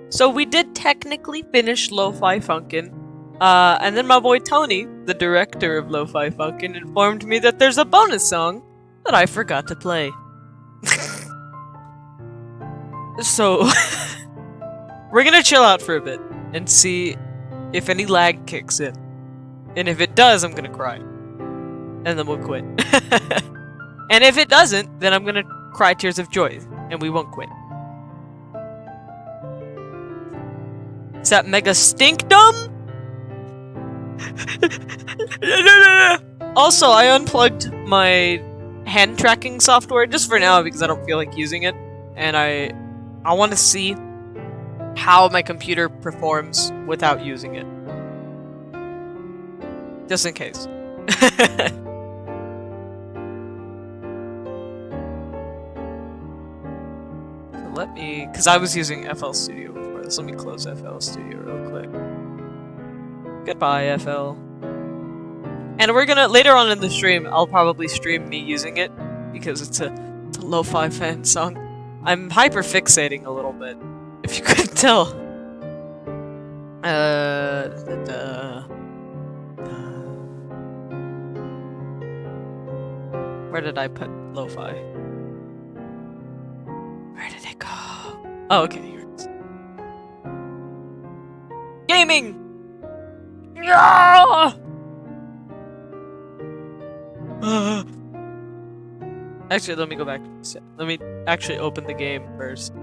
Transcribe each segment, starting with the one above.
So we did technically finish Lo-Fi Funkin', and then my boy Tony, the director of Lo-Fi Funkin', informed me that there's a bonus song that I forgot to play. So, we're gonna chill out for a bit and see if any lag kicks in. And if it does, I'm gonna cry. And then we'll quit. And if it doesn't, then I'm gonna cry tears of joy, and we won't quit. Is that mega stinkdom? Also, I unplugged my hand tracking software just for now because I don't feel like using it, and I want to see how my computer performs without using it. Just in case. So let me, because I was using FL Studio before this. Let me close FL Studio real quick. Goodbye, FL. And we're gonna, later on in the stream, I'll probably stream me using it, because it's a lo-fi fan song. I'm hyper-fixating a little bit, if you couldn't tell. Where did I put lo-fi? Where did it go? Oh, okay, here it is. Gaming! Yeah! Actually, let me go back. Let me actually open the game first.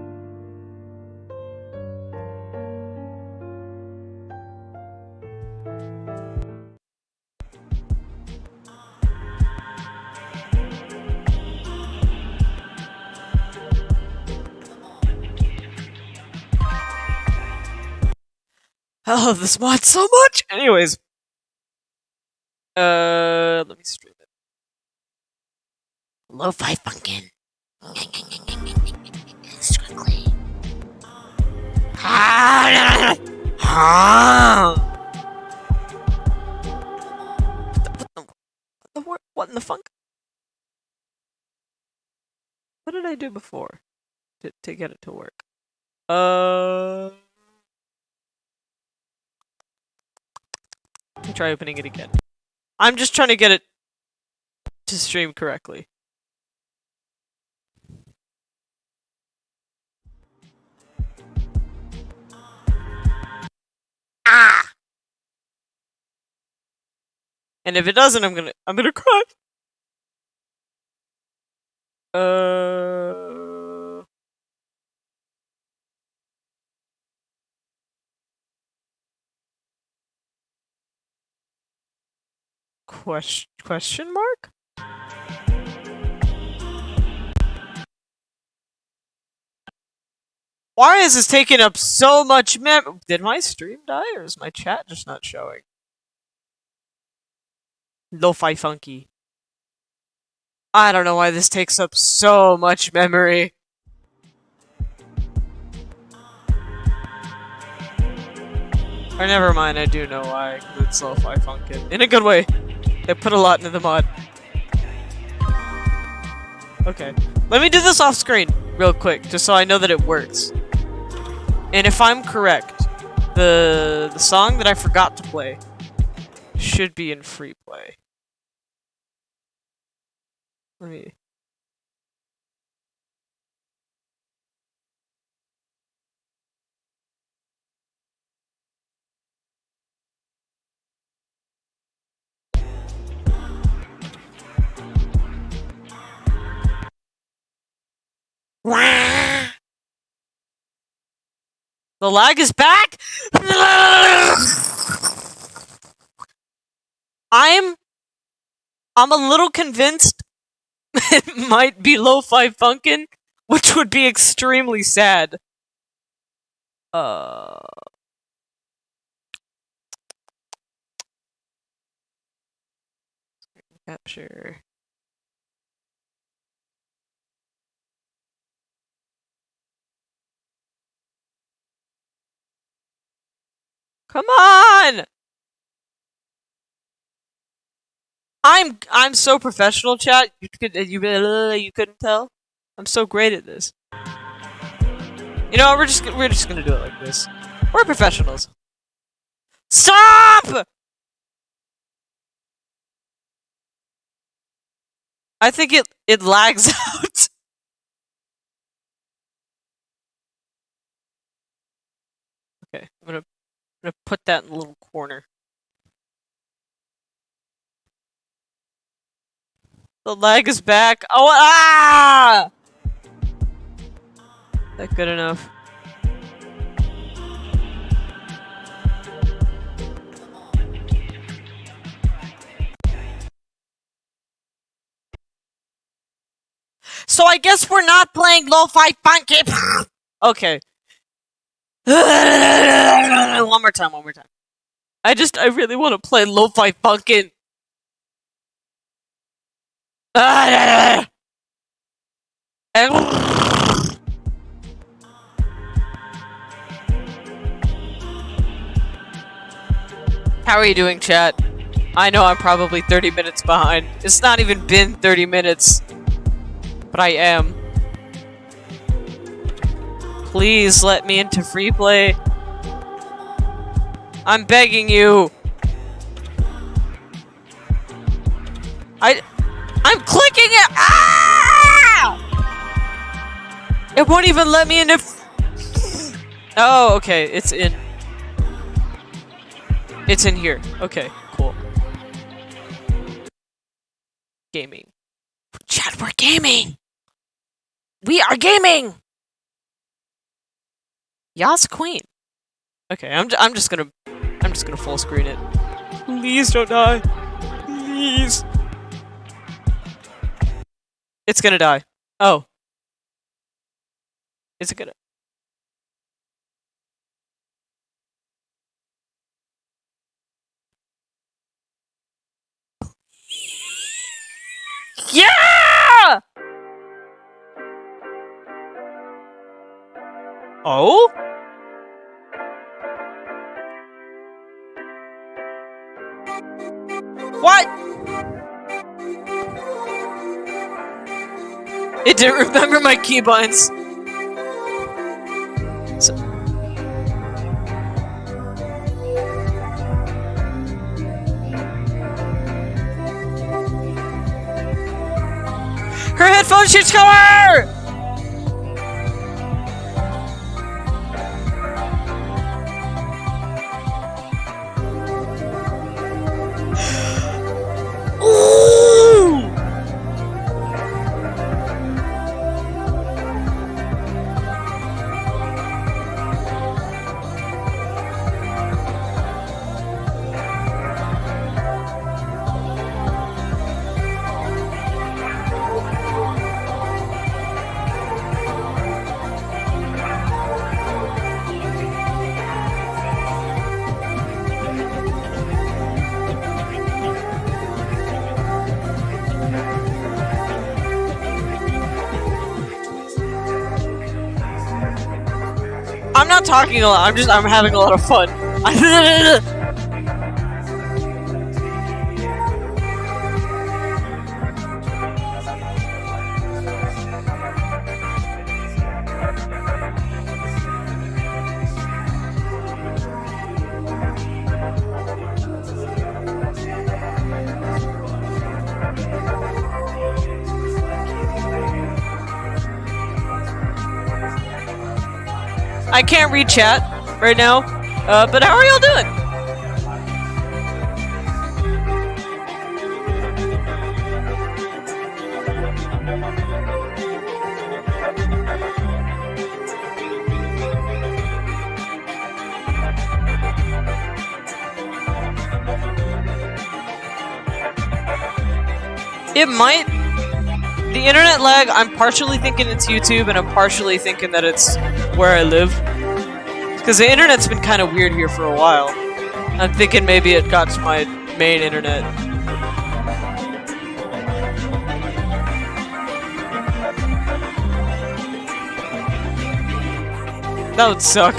I love this mod so much! Anyways. Let me stream it. Lo-Fi Funkin'. Strictly. What in the funk? What did I do before to get it to work? Let me try opening it again. I'm just trying to get it to stream correctly. Ah! And if it doesn't, I'm gonna cry. Question mark? Why is this taking up so much mem- Did my stream die, or is my chat just not showing? Lo-Fi Funky. I don't know why this takes up so much memory. Or never mind, I do know why, because it's Lo-Fi Funkin'. In a good way. They put a lot into the mod. Okay. Let me do this off screen, real quick, just so I know that it works. And if I'm correct, the song that I forgot to play should be in free play. Let me... The lag is back? I'm a little convinced it might be Lo-Fi Funkin', which would be extremely sad. Capture. Come on! I'm so professional, chat. You couldn't tell. I'm so great at this. You know, we're just gonna do it like this. We're professionals. Stop! I think it lags out. Okay, I'm gonna put that in the little corner. The lag is back. Oh, ah! Is that good enough? So I guess we're not playing Lo-Fi Funkin. Okay. One more time. I really want to play Lo-Fi Funkin. How are you doing, chat? I know I'm probably 30 minutes behind. It's not even been 30 minutes. But I am. Please let me into free play. I'm begging you. I'm clicking it. Ah! It won't even let me into. Oh, okay. It's in. It's in here. Okay, cool. Gaming. Chat, we're gaming. We are gaming. Yas Queen. Okay, I'm just gonna full screen it. Please don't die. Please. It's gonna die. Oh. Is it gonna? Yeah! Oh? What? It didn't remember my keybinds. So her headphones should score! I'm not talking a lot, I'm having a lot of fun. I can't read chat right now, but how are y'all doing? It might. The internet lag, I'm partially thinking it's YouTube, and I'm partially thinking that it's where I live. Because the internet's been kind of weird here for a while. I'm thinking maybe it got to my main internet. That would suck.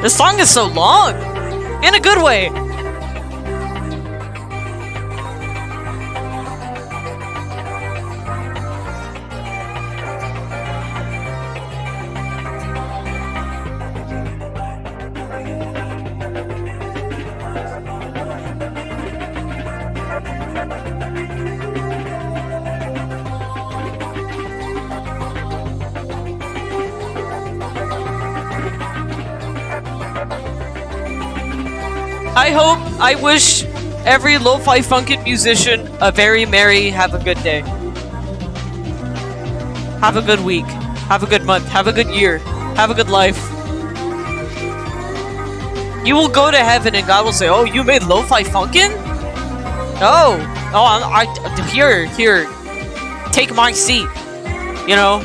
This song is so long! In a good way! I wish every Lo-Fi Funkin musician a very merry, have a good day. Have a good week. Have a good month. Have a good year. Have a good life. You will go to heaven and God will say, "Oh, you made Lo-Fi Funkin'? Oh, here, take my seat." You know?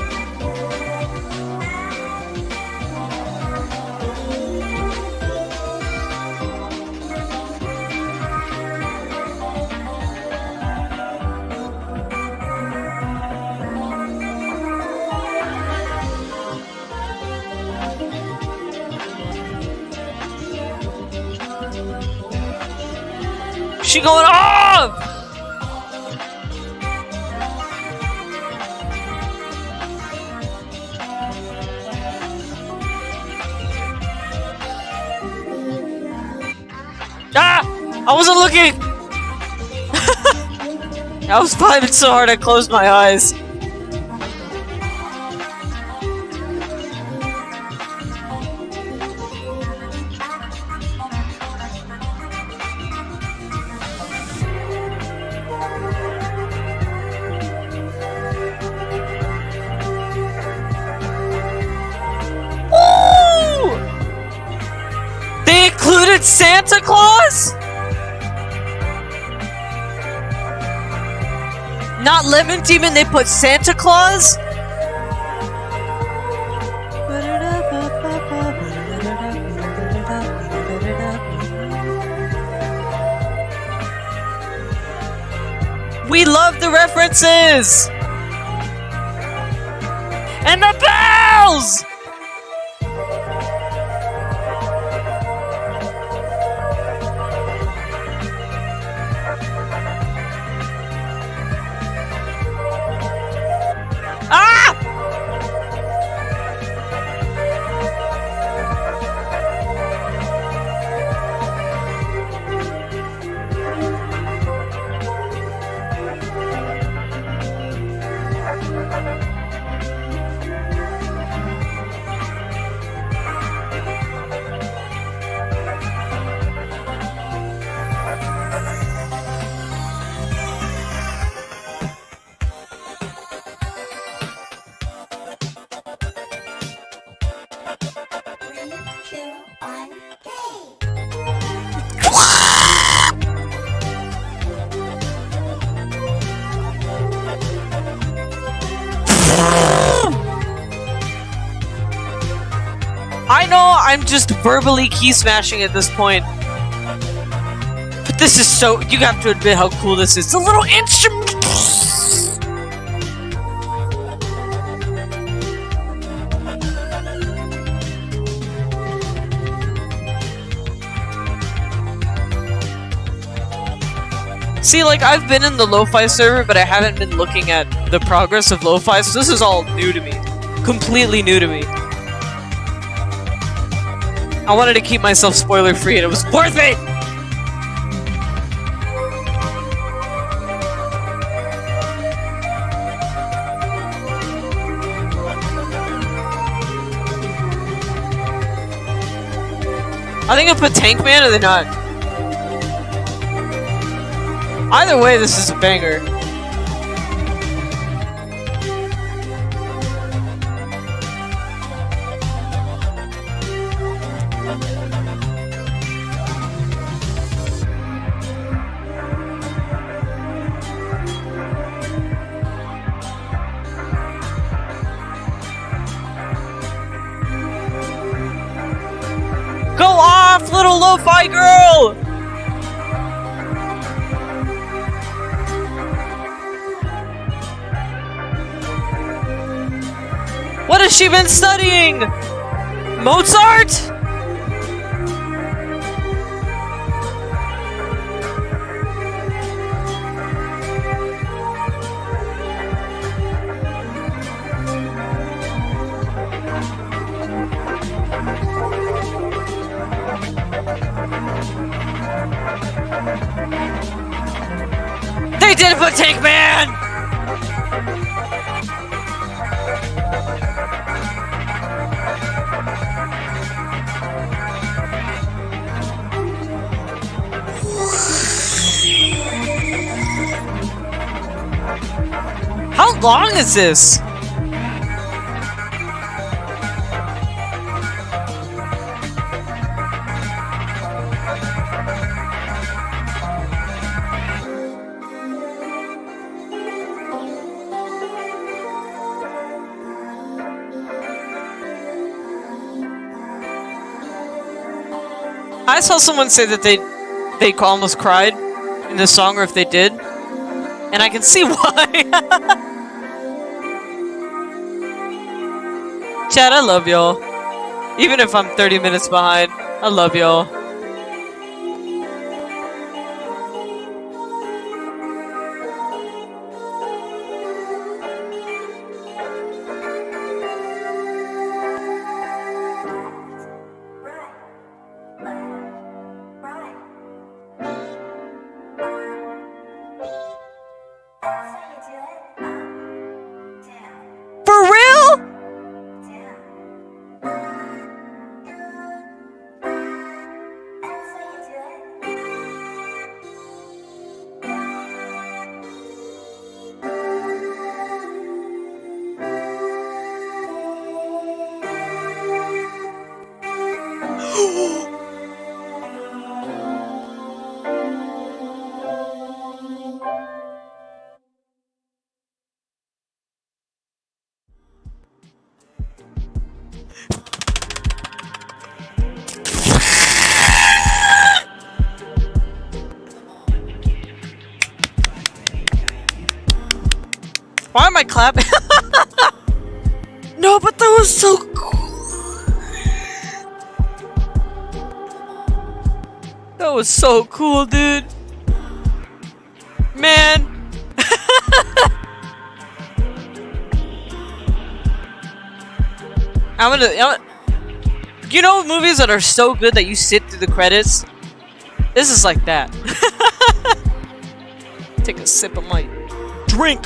She going off! Ah! I wasn't looking! I was climbing so hard I closed my eyes. They included Santa Claus? Not Lemon Demon, they put Santa Claus? We love the references! And the bells! Ah! I know I'm just verbally key smashing at this point. But this is so... You have to admit how cool this is. It's a little instrument... See, like, I've been in the Lo-Fi server, but I haven't been looking at the progress of Lo-Fi, so this is all new to me. Completely new to me. I wanted to keep myself spoiler-free, and it was worth it! I think I put Tank Man, or they not? Either way, this is a banger. Go off, little Lo-Fi girl! What has she been studying? Mozart? They did put Tank Man! long is this? I saw someone say that they almost cried in this song, or if they did, and I can see why. Chad, I love y'all. Even if I'm 30 minutes behind, I love y'all. For real? Why am I clapping? No, but that was so cool. That was so cool, dude. Man. You know movies that are so good that you sit through the credits? This is like that. Take a sip of my drink.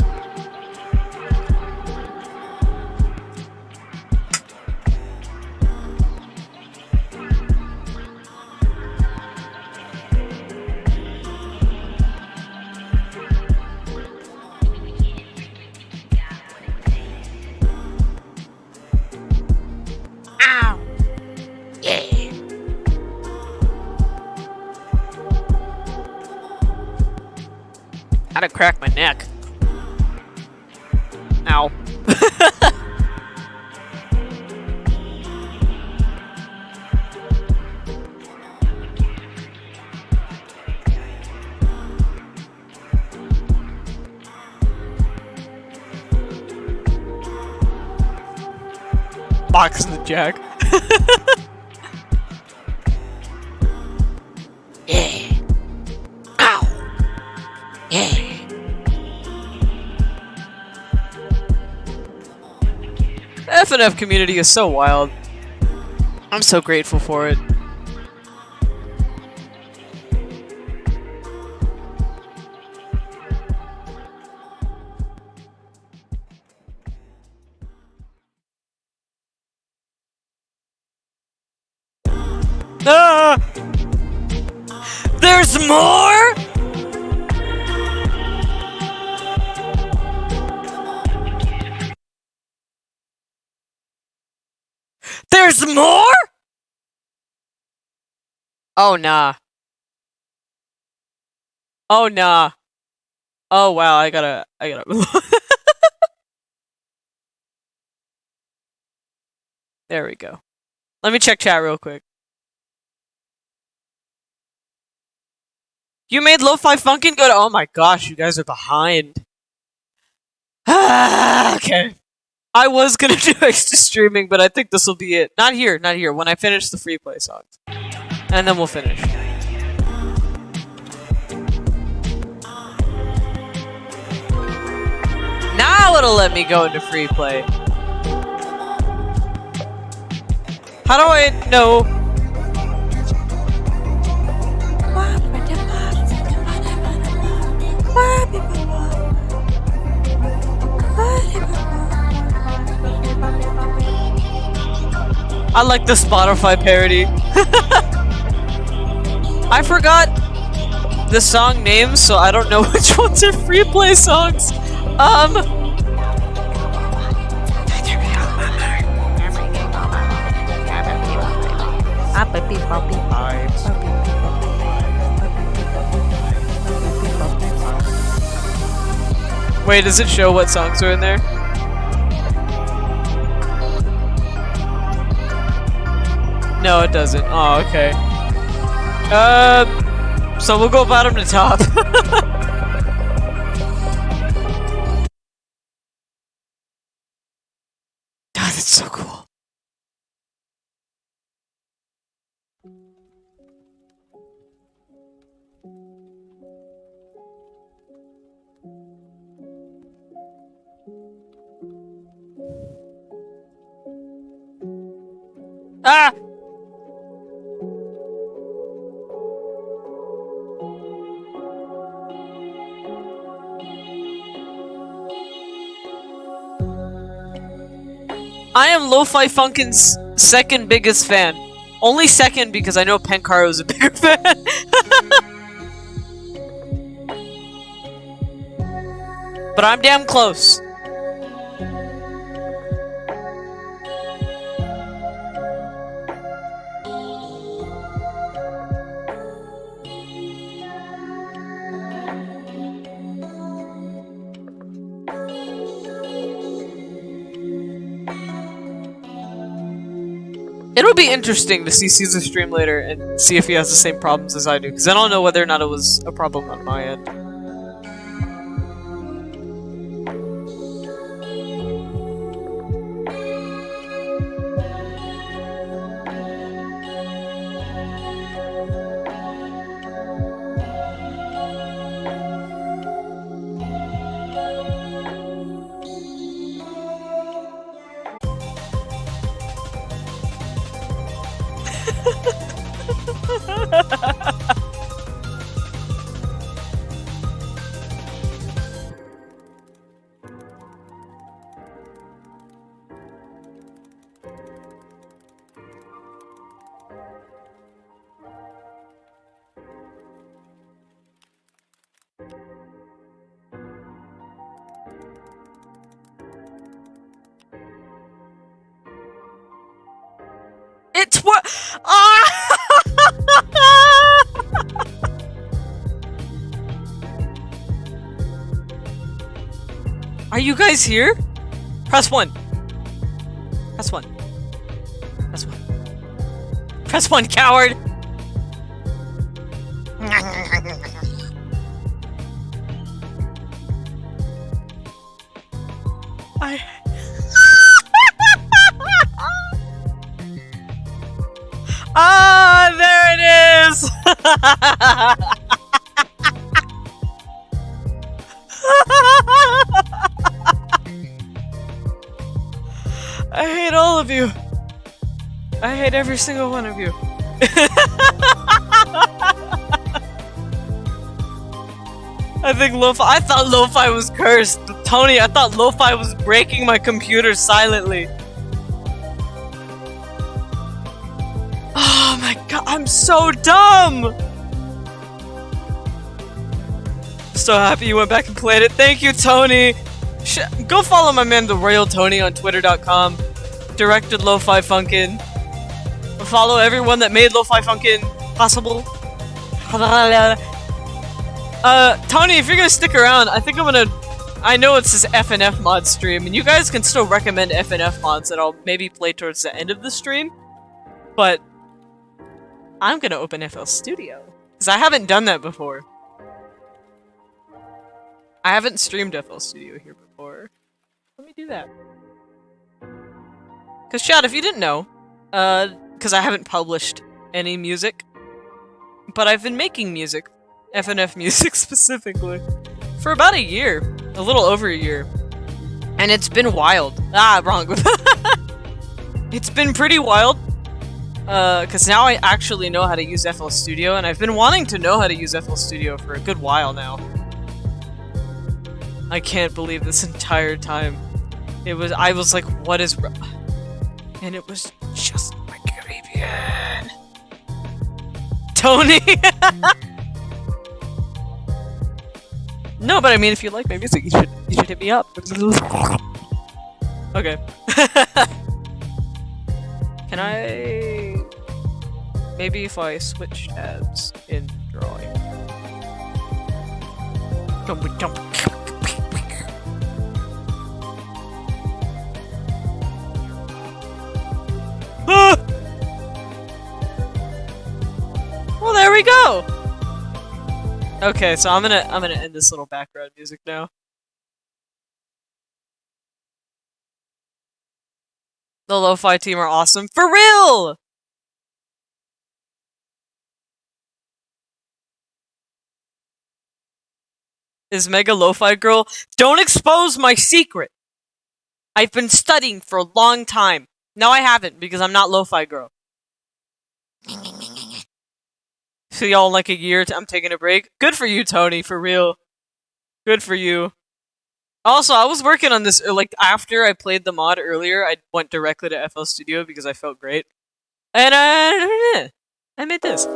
Ow! Yeah! I'd have cracked my neck. Ow. Box the jack. Yeah. Ow. Yeah. The F&F community is so wild. I'm so grateful for it. Ah! There's more? There's more? Oh nah. Oh nah. Oh wow, I gotta There we go. Let me check chat real quick. You made Lofi Funkin go to— oh my gosh, you guys are behind. Okay. I was gonna do extra streaming, but I think this will be it. Not here, not here. When I finish the free play songs. And then we'll finish. Now it'll let me go into free play. How do I know? I like the Spotify parody. I forgot the song names, so I don't know which ones are free play songs. Wait, does it show what songs are in there? No, it doesn't. Oh, okay. So we'll go bottom to top. God, that's so cool. Ah! I am Lo-Fi Funkin's second biggest fan. Only second because I know Penkaro is a bigger fan. But I'm damn close. It'll be interesting to see Caesar's stream later and see if he has the same problems as I do, because I don't know whether or not it was a problem on my end. It's what? Ah! Are you guys here? Press 1. Press 1. Press 1. Press 1, coward! Ah, there it is! I hate all of you. I hate every single one of you. I think I thought Lo-Fi was cursed. Tony, I thought Lo-Fi was breaking my computer silently. Oh my god, I'm so dumb! So happy you went back and played it. Thank you, Tony! Go follow my man, the Royal Tony, on Twitter.com. Directed Lo-Fi Funkin. Follow everyone that made Lo-Fi Funkin possible. Tony, if you're gonna stick around, I think I'm gonna... I know it's this FNF mod stream, and you guys can still recommend FNF mods that I'll maybe play towards the end of the stream. But... I'm gonna open FL Studio. Because I haven't done that before. I haven't streamed FL Studio here before. Let me do that. Because, chat, if you didn't know, because I haven't published any music, but I've been making music, FNF music specifically, for about a year. A little over a year. And it's been wild. Ah, wrong. It's been pretty wild. Because now I actually know how to use FL Studio, and I've been wanting to know how to use FL Studio for a good while now. I can't believe this entire time. I was like, what is wrong? And it was just my Caribbean. Tony! No, but I mean, if you like my music, you should hit me up. Okay. Can I... Maybe if I switch tabs in drawing. Okay, so I'm gonna end this little background music now. The Lo-Fi team are awesome. For real! Is Mega Lo-Fi Girl? Don't expose my secret! I've been studying for a long time. No, I haven't, because I'm not Lo-Fi Girl. So y'all in like a year, I'm taking a break? Good for you, Tony, for real. Good for you. Also, I was working on this, like, after I played the mod earlier, I went directly to FL Studio because I felt great. And, I made this.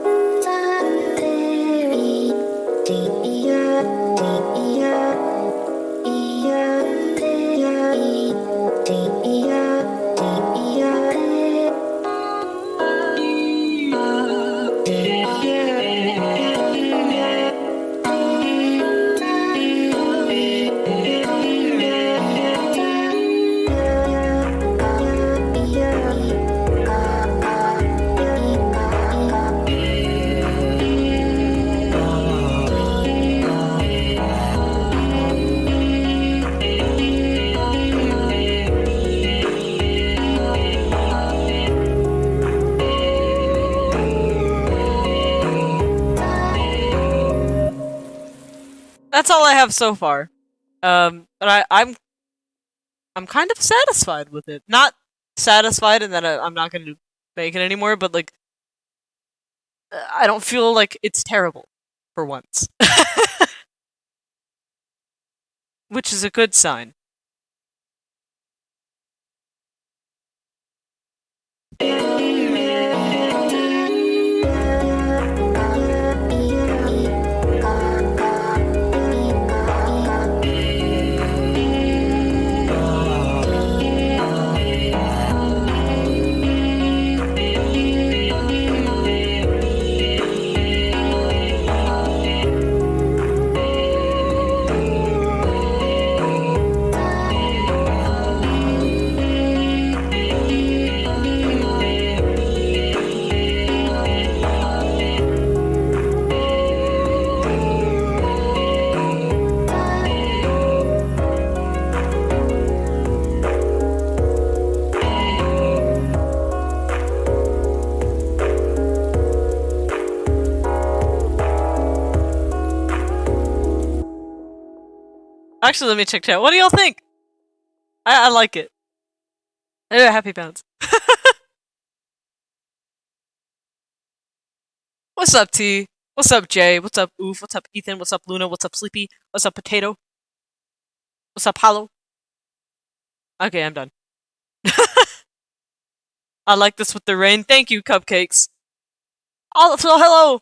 That's all I have so far. But I'm kind of satisfied with it. Not satisfied in that I'm not going to make it anymore, but like I don't feel like it's terrible for once. Which is a good sign. Actually, let me check chat. What do y'all think? I like it. Happy bounce. What's up, T? What's up, Jay? What's up, Oof? What's up, Ethan? What's up, Luna? What's up, Sleepy? What's up, Potato? What's up, Hollow? Okay, I'm done. I like this with the rain. Thank you, Cupcakes. Oh, hello!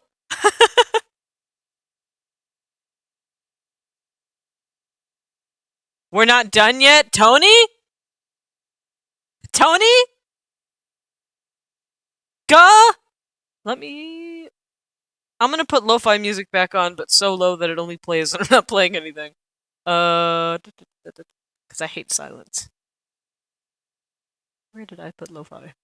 We're not done yet? Tony? Tony? Gah! Let me... I'm gonna put lo-fi music back on, but so low that it only plays when I'm not playing anything. Because I hate silence. Where did I put lo-fi?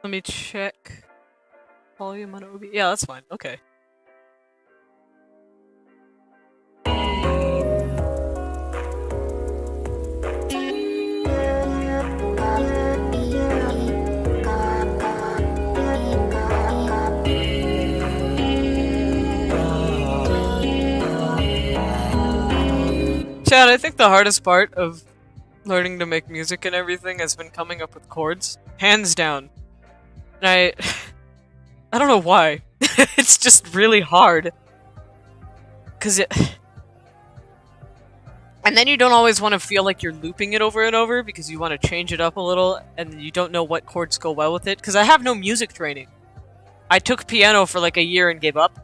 Let me check volume on OB. Yeah, that's fine. Okay. Chad, I think the hardest part of learning to make music and everything has been coming up with chords. Hands down. And I don't know why. It's just really hard. Cause it... And then you don't always want to feel like you're looping it over and over because you want to change it up a little and you don't know what chords go well with it. Because I have no music training. I took piano for like a year and gave up.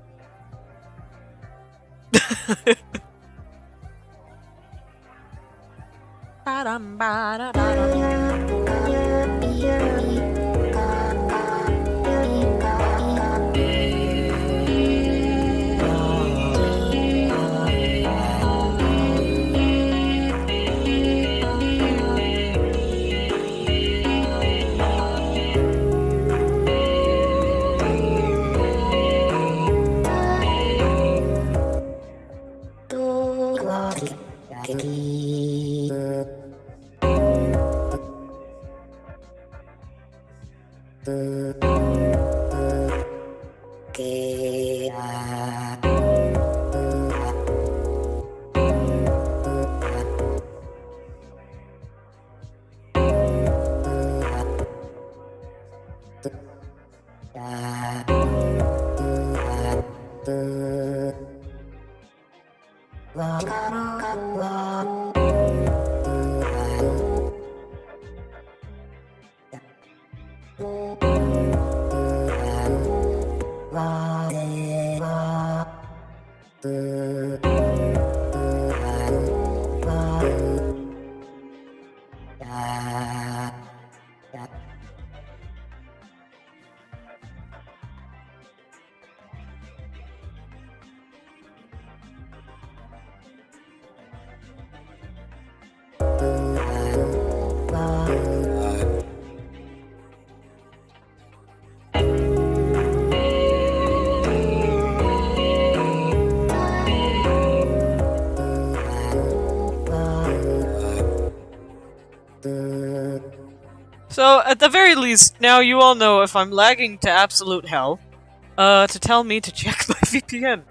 So, at the very least, now you all know if I'm lagging to absolute hell, to tell me to check my VPN.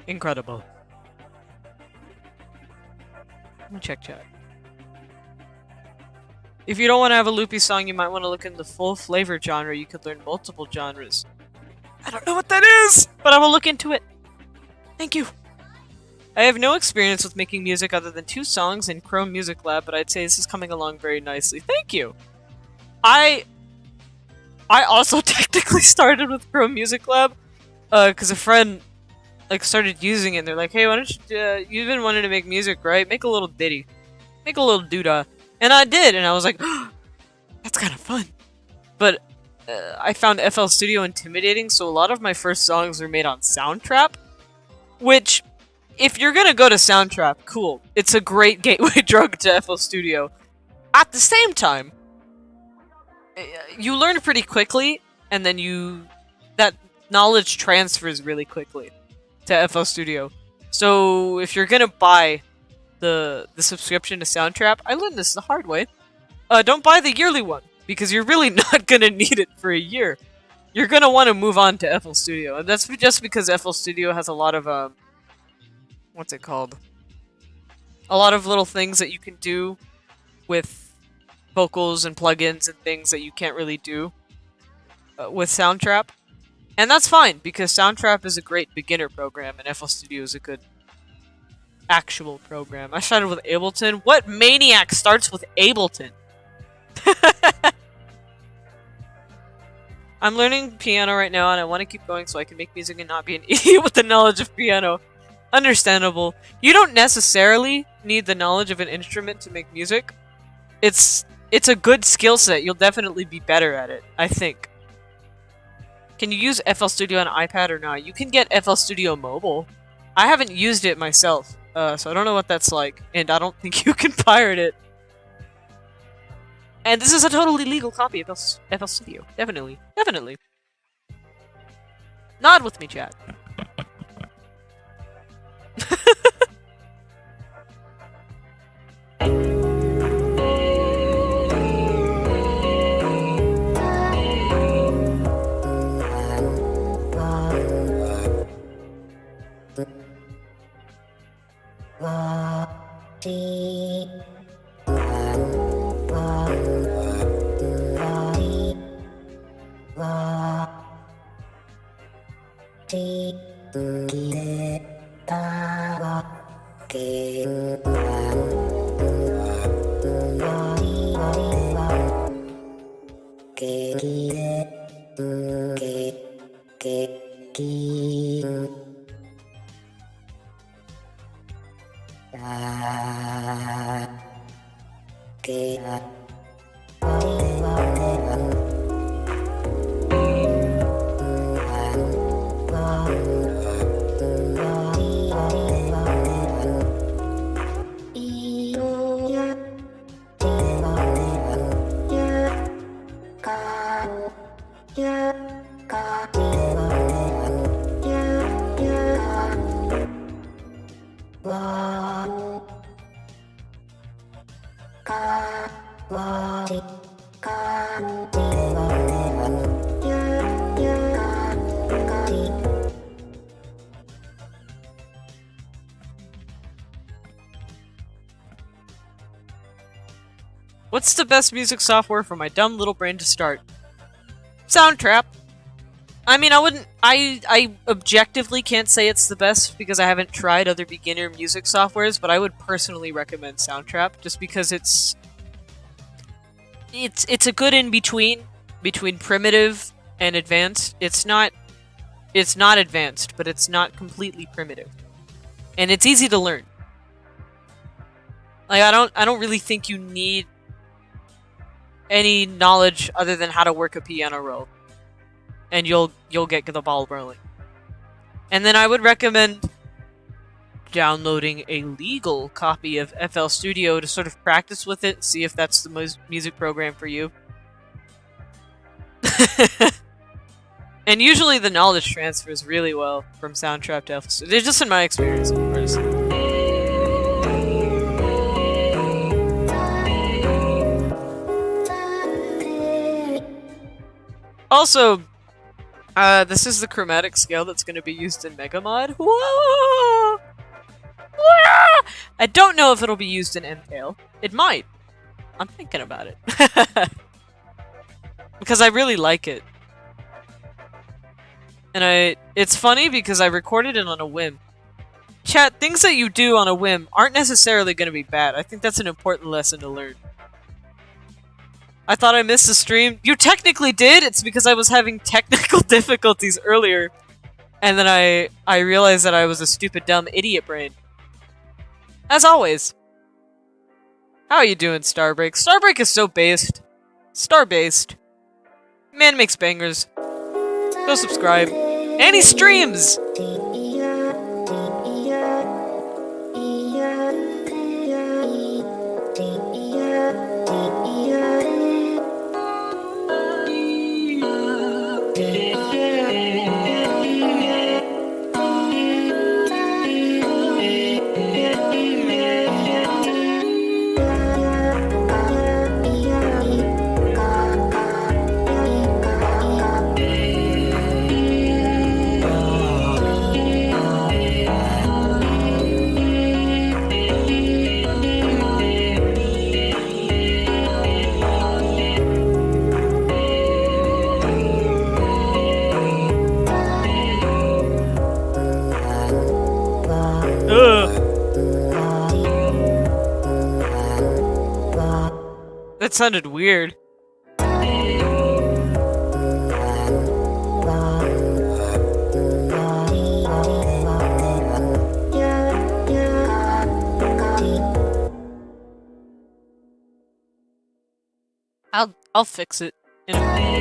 Incredible. Let me check chat. If you don't want to have a loopy song, you might want to look in the full flavor genre. You could learn multiple genres. I don't know what that is, but I will look into it. Thank you. I have no experience with making music other than 2 songs in Chrome Music Lab, but I'd say this is coming along very nicely. Thank you! I also technically started with Chrome Music Lab, because a friend, like, started using it, and they're like, hey, why don't you, you've been wanting to make music, right? Make a little ditty. Make a little doodah. And I did, and I was like, oh, that's kind of fun. But, I found FL Studio intimidating, so a lot of my first songs were made on Soundtrap, which, if you're gonna go to Soundtrap, cool. It's a great gateway drug to FL Studio. At the same time, you learn pretty quickly, and then that knowledge transfers really quickly to FL Studio. So if you're gonna buy the subscription to Soundtrap, I learned this the hard way. Don't buy the yearly one, because you're really not gonna need it for a year. You're gonna want to move on to FL Studio, and that's just because FL Studio has a lot of what's it called? A lot of little things that you can do with vocals and plugins and things that you can't really do with Soundtrap. And that's fine, because Soundtrap is a great beginner program, and FL Studio is a good actual program. I started with Ableton. What maniac starts with Ableton? I'm learning piano right now, and I want to keep going so I can make music and not be an idiot with the knowledge of piano. Understandable. You don't necessarily need the knowledge of an instrument to make music. It's a good skill set. You'll definitely be better at it, I think. Can you use FL Studio on iPad or not? You can get FL Studio Mobile. I haven't used it myself, so I don't know what that's like, and I don't think you can pirate it. And this is a totally legal copy of FL Studio. Definitely. Definitely. Nod with me, chat. Ka What's the best music software for my dumb little brain to start? Soundtrap. I mean, I objectively can't say it's the best because I haven't tried other beginner music softwares, but I would personally recommend Soundtrap just because it's a good in-between between primitive and advanced. It's not advanced, but it's not completely primitive. And it's easy to learn. Like, I don't really think you need any knowledge other than how to work a piano roll. And you'll get the ball rolling. And then I would recommend downloading a legal copy of FL Studio to sort of practice with it, see if that's the music program for you. And usually the knowledge transfers really well from Soundtrap to FL Studio. It's just in my experience, of course. Also, this is the chromatic scale that's going to be used in Megamod. Whoa! Whoa! I don't know if it'll be used in MTail. It might. I'm thinking about it. Because I really like it. And it's funny because I recorded it on a whim. Chat, things that you do on a whim aren't necessarily going to be bad. I think that's an important lesson to learn. I thought I missed the stream. You technically did! It's because I was having technical difficulties earlier. And then I realized that I was a stupid, dumb idiot brain. As always. How are you doing, Starbreak? Starbreak is so based. Star-based. Man makes bangers. Go subscribe. And he streams! That sounded weird. I'll fix it in a minute.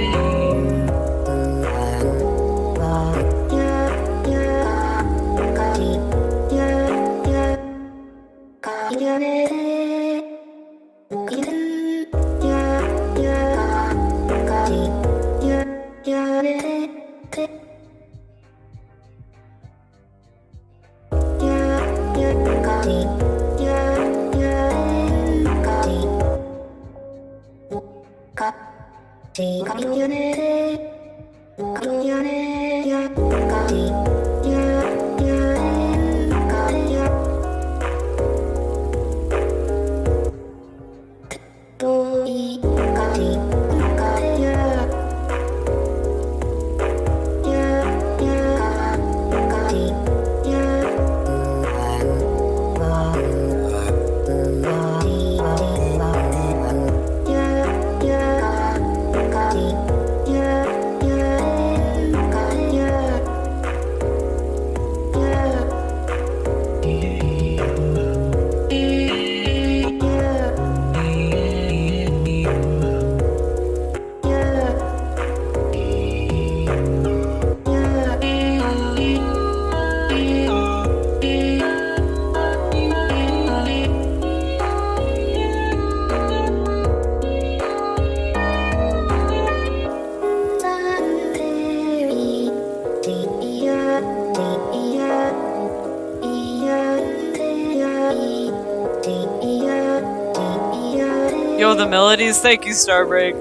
Yo, the melodies, thank you, Starbreak.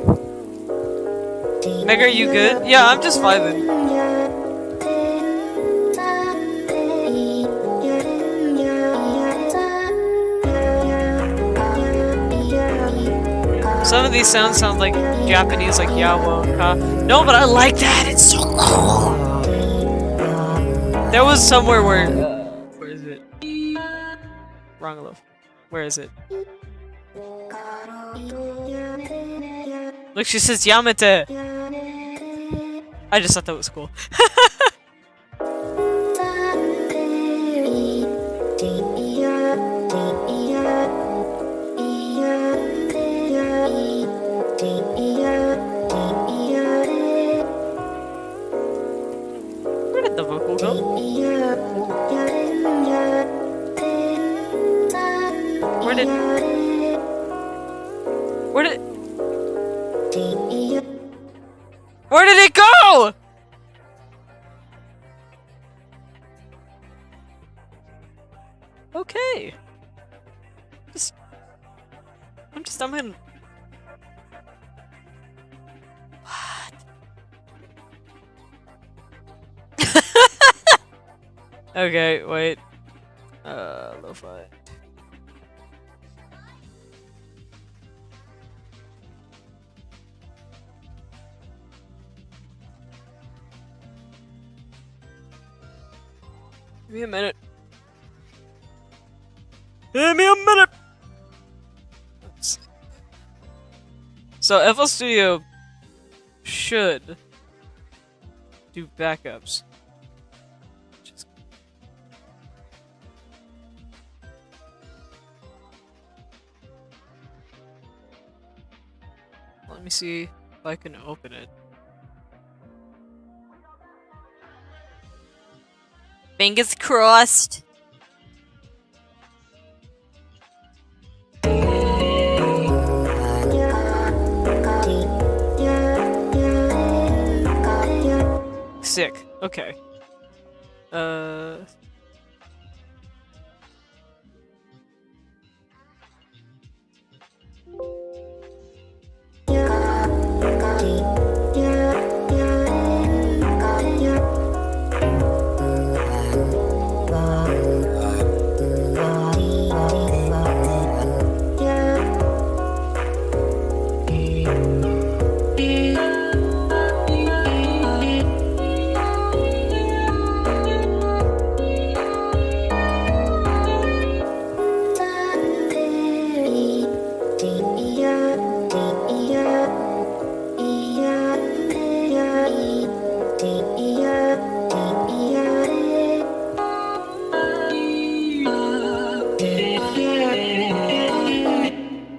Meg, are you good? Yeah, I'm just vibing. Some of these sounds sound like Japanese, like yawa and ka. No, but I like that. It's so cool. There was somewhere where is it? Wrong loaf. Where is it? Look, she says Yamete. I just thought that was cool. Where did the vocal go? Where did it go? Okay. I'm gonna... What? Okay, wait. Lo-fi. Give me a minute. Give me a minute! So FL Studio should do backups. Let me see if I can open it. Fingers crossed. Sick. Okay.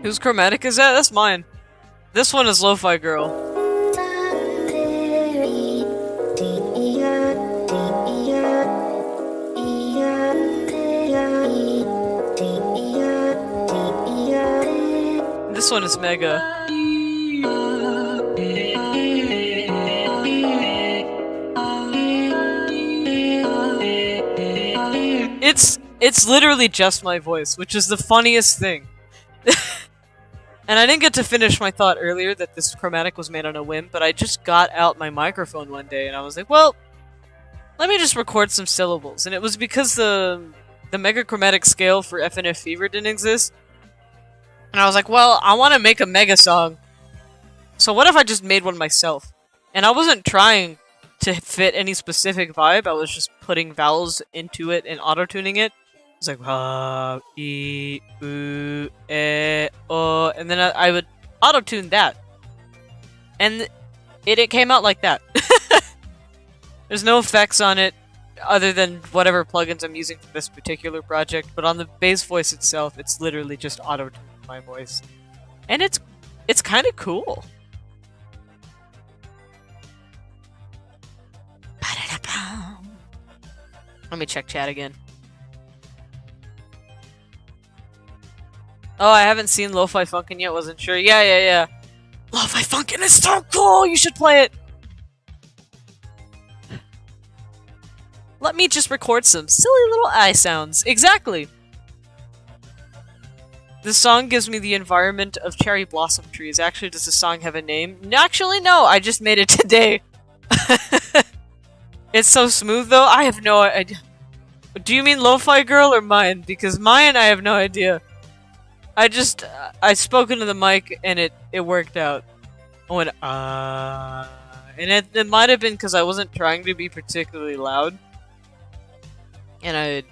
Whose chromatic is that? That's mine. This one is Lo-Fi Girl. This one is Mega. It's literally just my voice, which is the funniest thing. And I didn't get to finish my thought earlier that this chromatic was made on a whim, but I just got out my microphone one day and I was like, well, let me just record some syllables. And it was because the mega chromatic scale for FNF Fever didn't exist. And I was like, well, I want to make a mega song. So what if I just made one myself? And I wasn't trying to fit any specific vibe, I was just putting vowels into it and auto-tuning it. It's like ha, e, u, e, o, and then I would auto-tune that, and it came out like that. There's no effects on it, other than whatever plugins I'm using for this particular project. But on the bass voice itself, it's literally just auto-tuning my voice, and it's kind of cool. Let me check chat again. Oh, I haven't seen Lo-Fi Funkin yet, wasn't sure. Yeah. Lo-Fi Funkin is so cool! You should play it! Let me just record some silly little eye sounds. Exactly! This song gives me the environment of cherry blossom trees. Actually, does the song have a name? Actually, no! I just made it today. It's so smooth, though. I have no idea. Do you mean Lo-Fi Girl or mine? Because mine, I have no idea. I spoke into the mic and it worked out. I went, and it might have been because I wasn't trying to be particularly loud. And I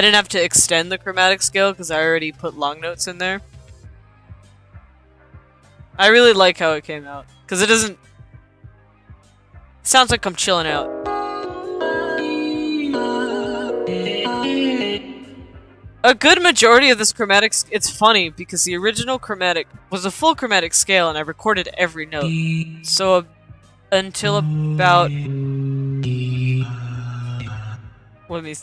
didn't have to extend the chromatic scale because I already put long notes in there. I really like how it came out because it doesn't. It sounds like I'm chilling out. A good majority of this chromatic. It's funny because the original chromatic was a full chromatic scale, and I recorded every note. So until about. Let me.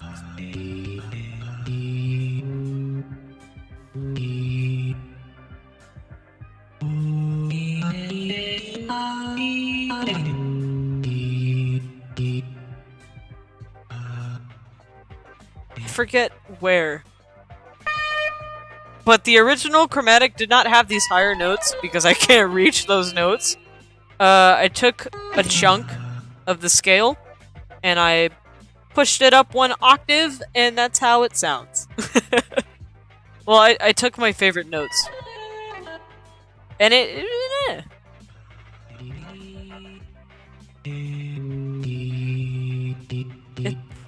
I forget where. But the original chromatic did not have these higher notes because I can't reach those notes. I took a chunk of the scale and I pushed it up one octave, and that's how it sounds. Well, I took my favorite notes. And it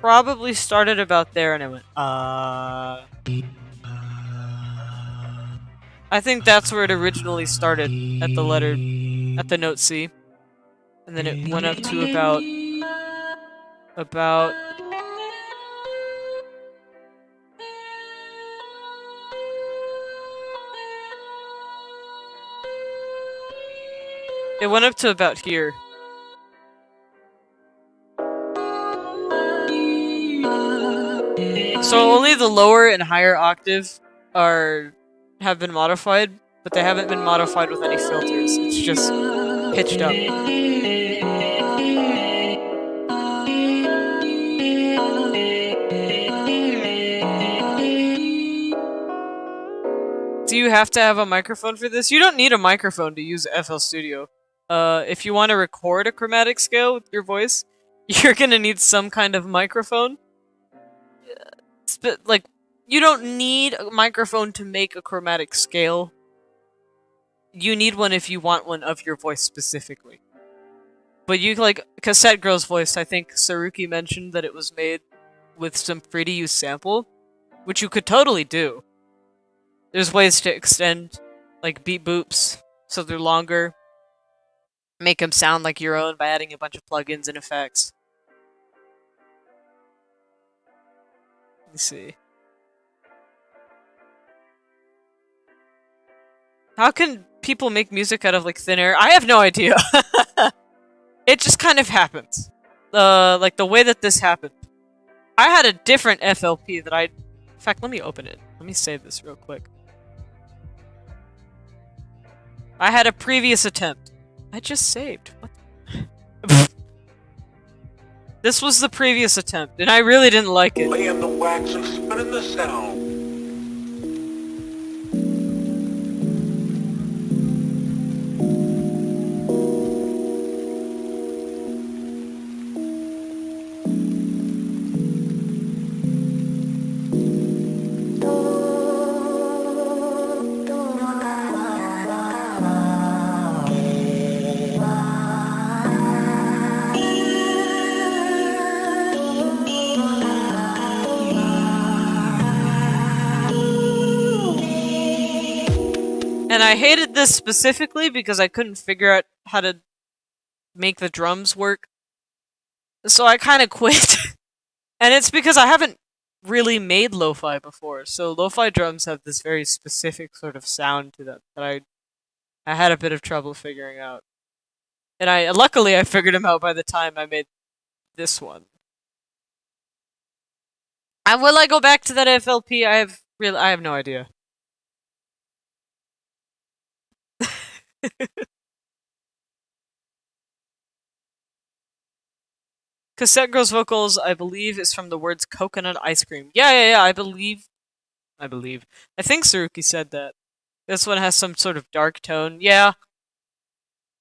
probably started about there, and I went, I think that's where it originally started, at the note C. And then it went up to about... It went up to about here. So only the lower and higher octave have been modified, but they haven't been modified with any filters. It's just pitched up. Do you have to have a microphone for this? You don't need a microphone to use FL Studio. If you want to record a chromatic scale with your voice, you're gonna need some kind of microphone. Like, you don't need a microphone to make a chromatic scale. You need one if you want one of your voice specifically. But you, like, Cassette Girl's voice, I think Saruki mentioned that it was made with some free-to-use sample, which you could totally do. There's ways to extend, like, beat boops so they're longer. Make them sound like your own by adding a bunch of plugins and effects. Let me see. How can people make music out of, like, thin air? I have no idea. It just kind of happens. Like, the way that this happened. I had a different FLP that In fact, let me open it. Let me save this real quick. I had a previous attempt. I just saved. What? This was the previous attempt, and I really didn't like it. Laying the wax and spinning the sound. And I hated this specifically because I couldn't figure out how to make the drums work. So I kind of quit. And it's because I haven't really made lo-fi before. So lo-fi drums have this very specific sort of sound to them that I had a bit of trouble figuring out. And luckily I figured them out by the time I made this one. Will I go back to that FLP? I have no idea. Cassette Girl's vocals, I believe, is from the words coconut ice cream. Yeah, I believe. I think Saruki said that. This one has some sort of dark tone. Yeah.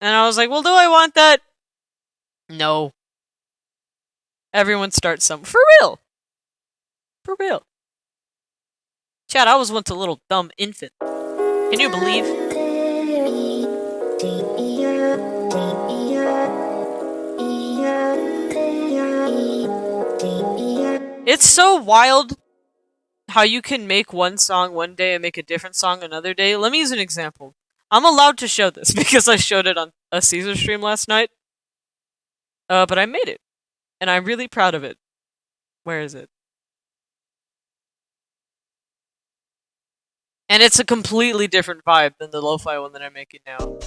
And I was like, well, do I want that? No. Everyone starts some. For real. For real. Chad, I was once a little dumb infant. Can you believe? It's so wild how you can make one song one day and make a different song another day. Let me use an example. I'm allowed to show this because I showed it on a Caesar stream last night. But I made it. And I'm really proud of it. Where is it? And it's a completely different vibe than the lo-fi one that I'm making now.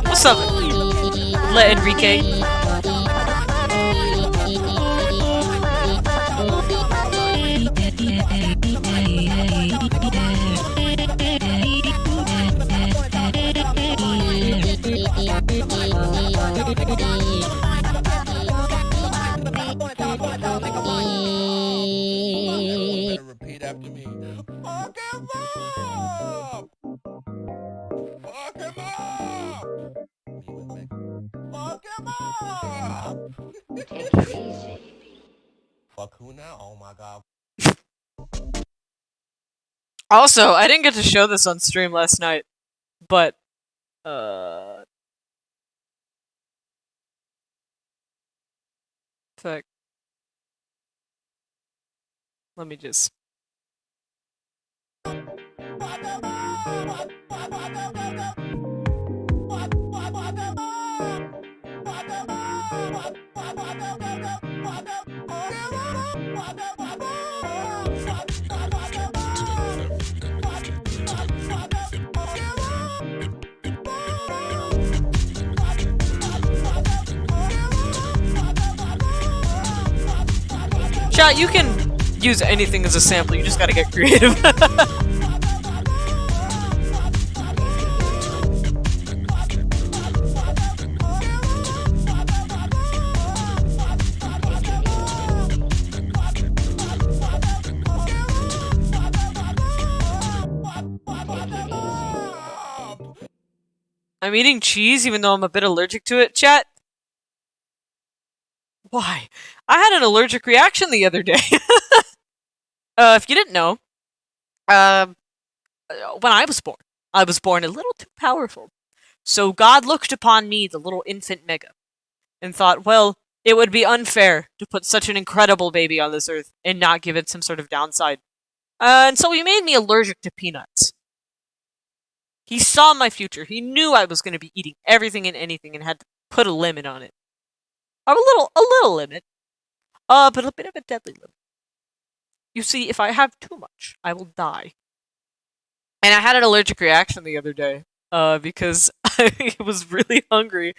What's up, Le Enrique? Repeat after me. Fuck him up! Fuck him up! Fuck him up! Take it easy. Fuck who now? Oh my god. Also, I didn't get to show this on stream last night, but fuck. Let me just. Chat, you can use anything as a sample, you just gotta get creative. I'm eating cheese even though I'm a bit allergic to it, chat. Why? I had an allergic reaction the other day. If you didn't know, when I was born a little too powerful. So God looked upon me, the little infant Mega, and thought, well, it would be unfair to put such an incredible baby on this earth and not give it some sort of downside. And so he made me allergic to peanuts. He saw my future. He knew I was going to be eating everything and anything and had to put a limit on it. A little limit. But a bit of a deadly limit. You see, if I have too much, I will die. And I had an allergic reaction the other day, because I was really hungry,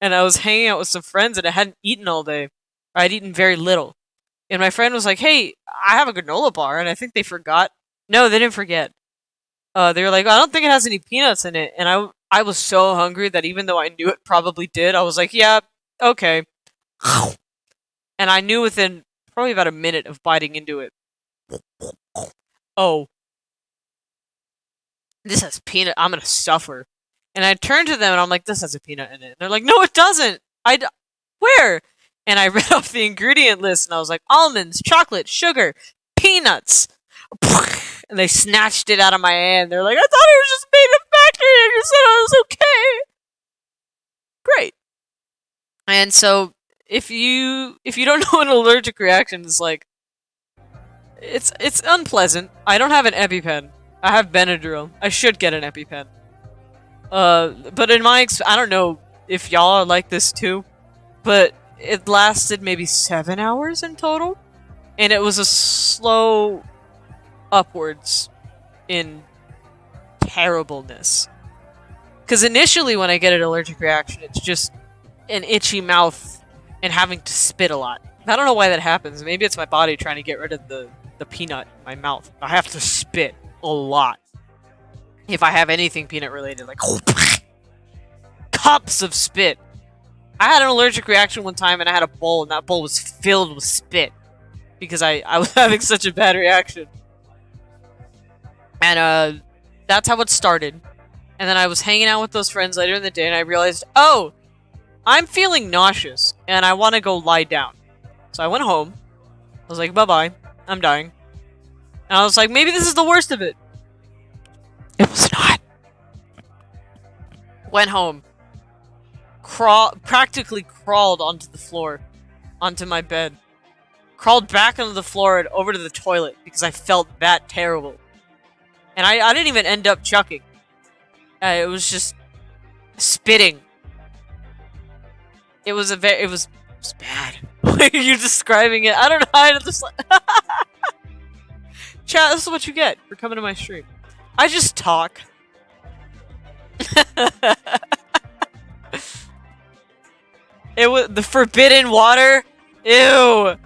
and I was hanging out with some friends, and I hadn't eaten all day. Or I'd eaten very little. And my friend was like, hey, I have a granola bar, and I think they forgot. No, they didn't forget. They were like, I don't think it has any peanuts in it. And I was so hungry that even though I knew it probably did, I was like, yeah, okay. And I knew within probably about a minute of biting into it. Oh. This has peanut. I'm gonna suffer. And I turned to them and I'm like, this has a peanut in it. And they're like, no, it doesn't. Where? And I read off the ingredient list and I was like, almonds, chocolate, sugar, peanuts. And they snatched it out of my hand. They're like, I thought it was just made of doctor and you said I was okay. Great. And so if you don't know what an allergic reaction is like, it's unpleasant. I don't have an EpiPen. I have Benadryl. I should get an EpiPen. But in my I don't know if y'all are like this too, but it lasted maybe 7 hours in total, and it was a slow upwards in terribleness. Because initially when I get an allergic reaction, it's just an itchy mouth and having to spit a lot. I don't know why that happens. Maybe it's my body trying to get rid of the peanut in my mouth. I have to spit a lot. If I have anything peanut related, like cups of spit. I had an allergic reaction one time and I had a bowl and that bowl was filled with spit. Because I was having such a bad reaction. And that's how it started. And then I was hanging out with those friends later in the day and I realized, oh, I'm feeling nauseous and I want to go lie down. So I went home. I was like, bye-bye. I'm dying. And I was like, maybe this is the worst of it. It was not. Went home. Practically crawled onto the floor. Onto my bed. Crawled back onto the floor and over to the toilet because I felt that terrible. And I didn't even end up chucking. It was just spitting. It was it was bad. Why are you describing it? I don't know how to just Chat, this is what you get for coming to my stream. I just talk. It was the forbidden water. Ew.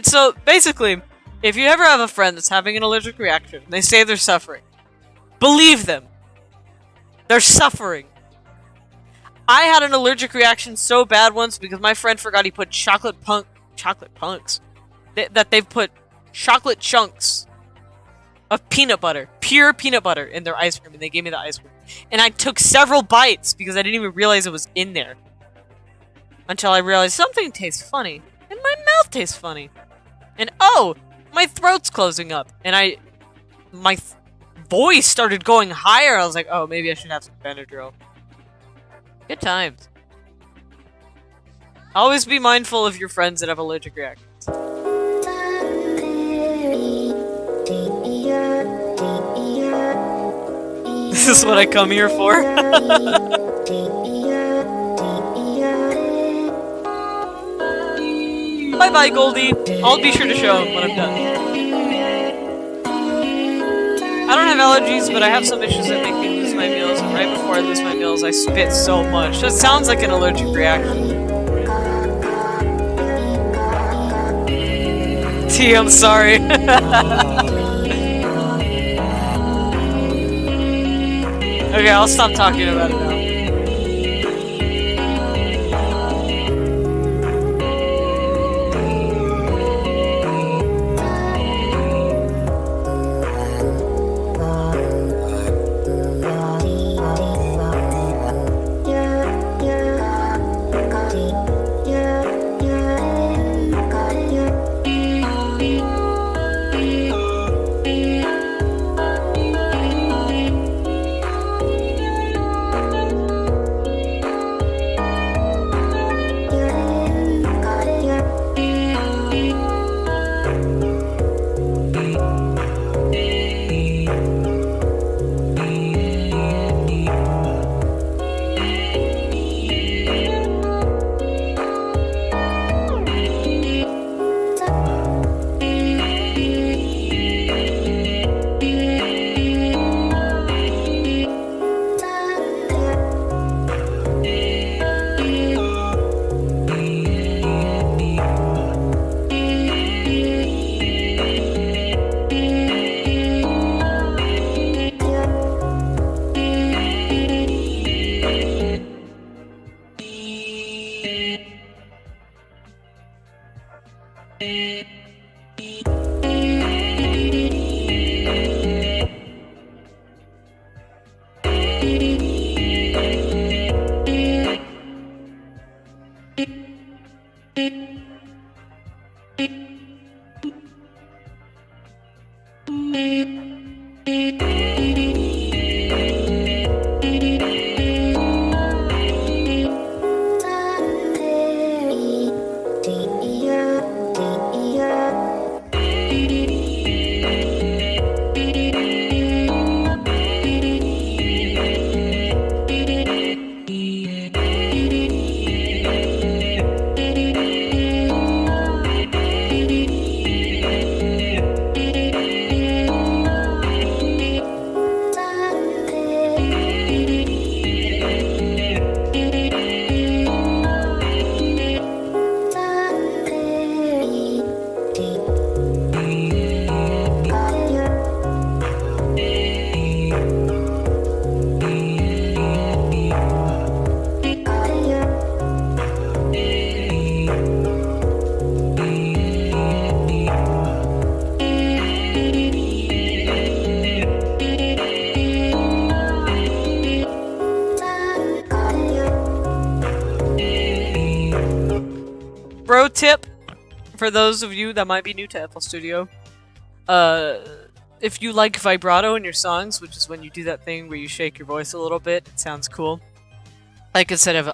So basically, if you ever have a friend that's having an allergic reaction, they say they're suffering. Believe them. They're suffering. I had an allergic reaction so bad once because my friend forgot he put chocolate punks. That they've put chocolate chunks of peanut butter, pure peanut butter, in their ice cream, and they gave me the ice cream. And I took several bites because I didn't even realize it was in there. Until I realized something tastes funny. And my mouth tastes funny. And oh, my throat's closing up. And my voice started going higher. I was like, oh, maybe I should have some Benadryl. Good times. Always be mindful of your friends that have allergic reactions. This is what I come here for. Bye-bye, Goldie. I'll be sure to show him when I'm done. I don't have allergies, but I have some issues that make me lose my meals, and right before I lose my meals, I spit so much. That sounds like an allergic reaction. T, I'm sorry. Okay, I'll stop talking about it now. Pro tip for those of you that might be new to FL Studio. If you like vibrato in your songs, which is when you do that thing where you shake your voice a little bit, it sounds cool. Like instead of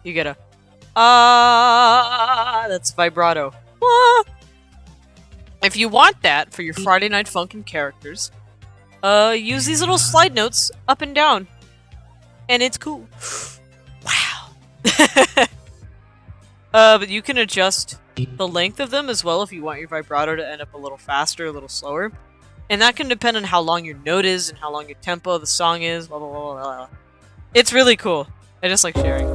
you get a that's vibrato. Ah. If you want that for your Friday Night Funkin' characters, use these little slide notes up and down. And it's cool. Wow. But you can adjust the length of them as well if you want your vibrato to end up a little faster, a little slower. And that can depend on how long your note is and how long your tempo of the song is, blah blah blah blah blah. It's really cool. I just like sharing.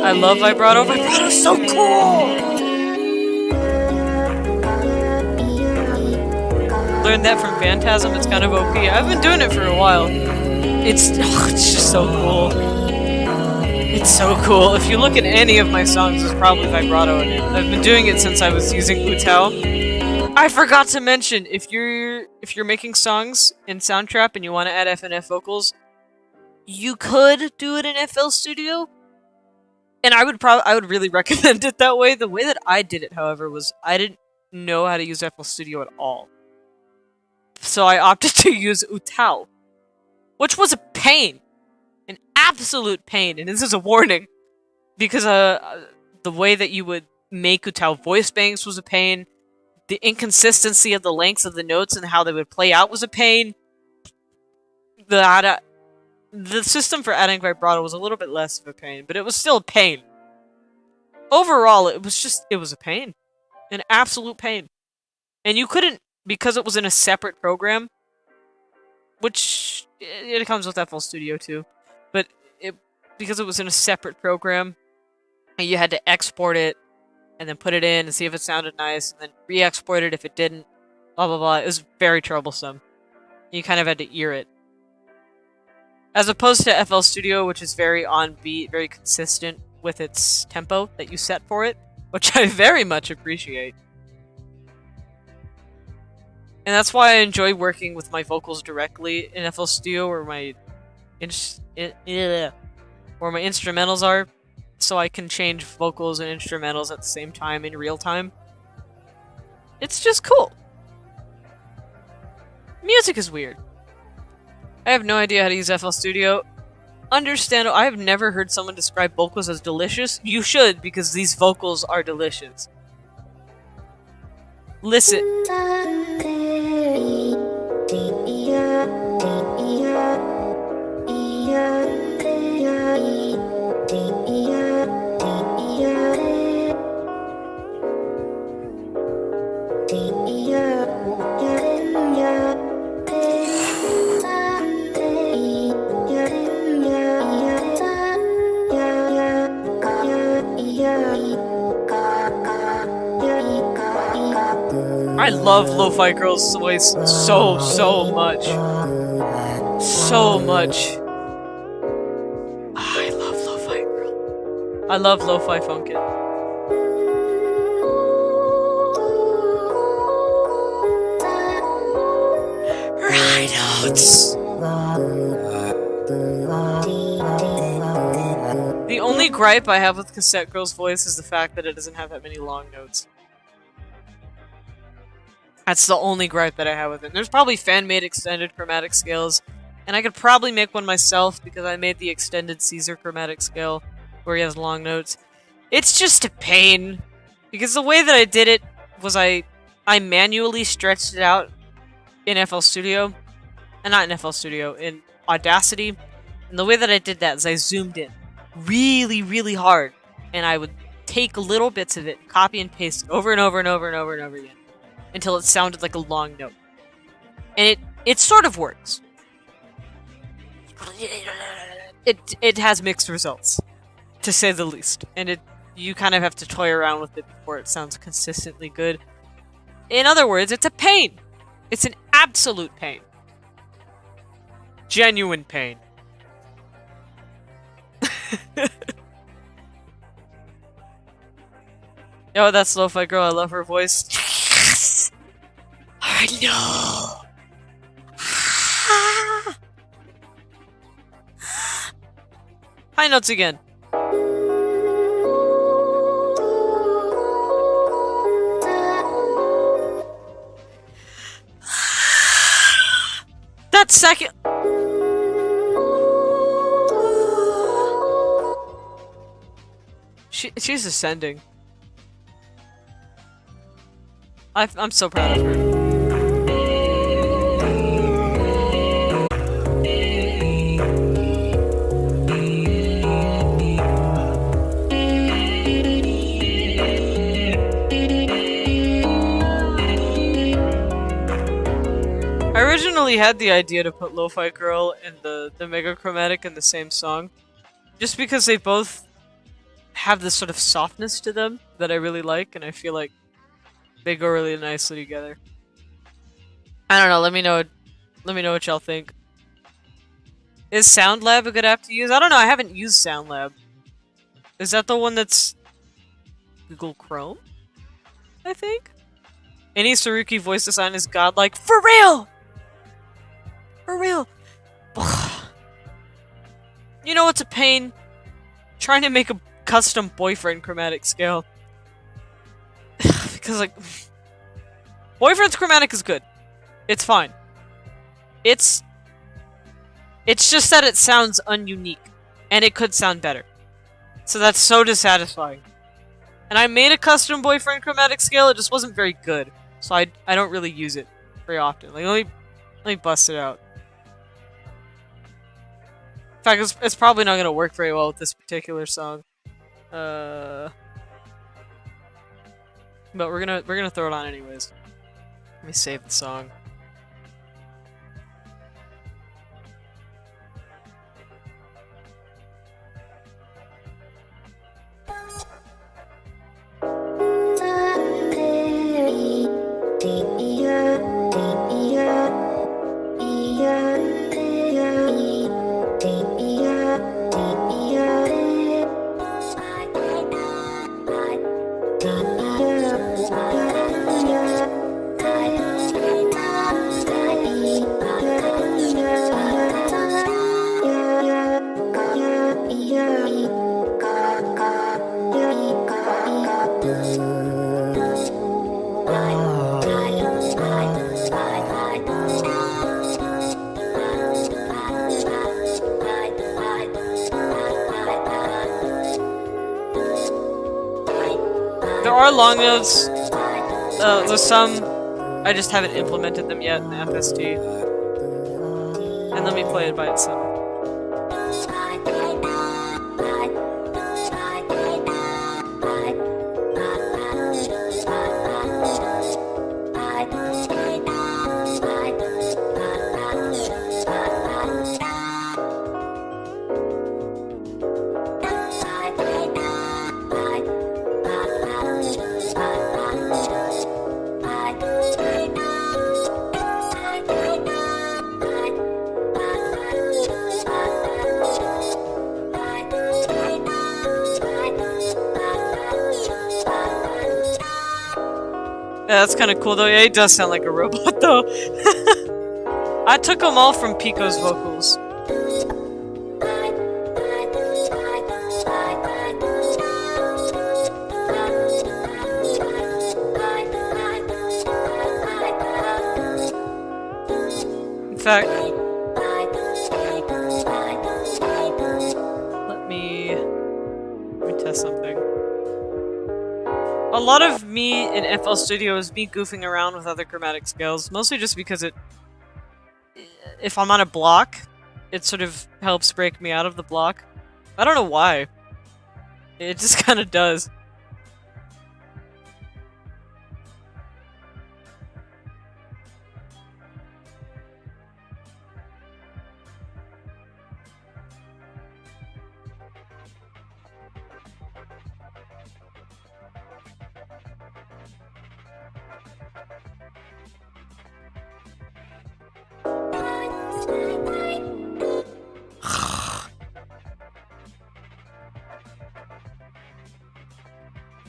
I love vibrato. Vibrato's so cool! Learned that from Phantasm. It's kind of OP. I've been doing it for a while. It's just so cool. It's so cool. If you look at any of my songs, there's probably vibrato in it. I've been doing it since I was using Utao. I forgot to mention, if you're making songs in Soundtrap and you want to add FNF vocals, you could do it in FL Studio. And I would really recommend it that way. The way that I did it, however, was I didn't know how to use FL Studio at all. So I opted to use Utao, which was a pain. An absolute pain. And this is a warning. Because the way that you would make Utao voice banks was a pain. The inconsistency of the lengths of the notes and how they would play out was a pain. The system for adding vibrato was a little bit less of a pain, but it was still a pain. Overall, it was a pain. An absolute pain. And you couldn't, because it was in a separate program, which, it comes with FL Studio too, but because it was in a separate program, you had to export it, and then put it in and see if it sounded nice, and then re-export it if it didn't, blah blah blah. It was very troublesome. You kind of had to ear it. As opposed to FL Studio, which is very on beat, very consistent with its tempo that you set for it, which I very much appreciate. And that's why I enjoy working with my vocals directly in FL Studio, where my instrumentals are, so I can change vocals and instrumentals at the same time in real time. It's just cool. Music is weird. I have no idea how to use FL Studio. Understandable. I have never heard someone describe vocals as delicious. You should, because these vocals are delicious. Listen. I love Lo-Fi Girl's voice so much. So much. I love Lo-Fi Girl. I love Lo-Fi Funkin. Rhinos! The The only gripe I have with Cassette Girl's voice is the fact that it doesn't have that many long notes. That's the only gripe that I have with it. There's probably fan-made extended chromatic scales, and I could probably make one myself because I made the extended Caesar chromatic scale where he has long notes. It's just a pain because the way that I did it was I manually stretched it out in FL Studio, and not in FL Studio, in Audacity. And the way that I did that is I zoomed in really, really hard, and I would take little bits of it, copy and paste it over and over and over and over and over again until it sounded like a long note. And it sort of works. It has mixed results, to say the least, and you kind of have to toy around with it before it sounds consistently good. In other words, it's a pain. It's an absolute pain. Genuine pain. Yo, that's Lo-Fi Girl. I love her voice. Yes! I know! High notes again. That second... She's ascending. I'm so proud of her. I originally had the idea to put Lo-Fi Girl and the Mega Chromatic in the same song, just because they both have this sort of softness to them that I really like, and I feel like they go really nicely together. I don't know, let me know what y'all think. Is SoundLab a good app to use? I don't know, I haven't used SoundLab. Is that the one that's Google Chrome? I think? Any Saruki voice design is godlike. For real! For real! You know what's a pain? Trying to make a custom boyfriend chromatic scale. Because, like, boyfriend's chromatic is good. It's fine. It's just that it sounds ununique. And it could sound better. So that's so dissatisfying. And I made a custom boyfriend chromatic scale, it just wasn't very good. So I don't really use it very often. Like, let me bust it out. In fact, it's probably not gonna work very well with this particular song. But we're gonna throw it on anyways. Let me save the song. There are long notes. There's some. I just haven't implemented them yet in the FST. And let me play it by itself. Yeah, that's kind of cool though. Yeah, he does sound like a robot though. I took them all from Pico's vocals. fact, let me test something. A lot of me in FL Studio is me goofing around with other chromatic scales, mostly just because if I'm on a block, it sort of helps break me out of the block. I don't know why. It just kind of does.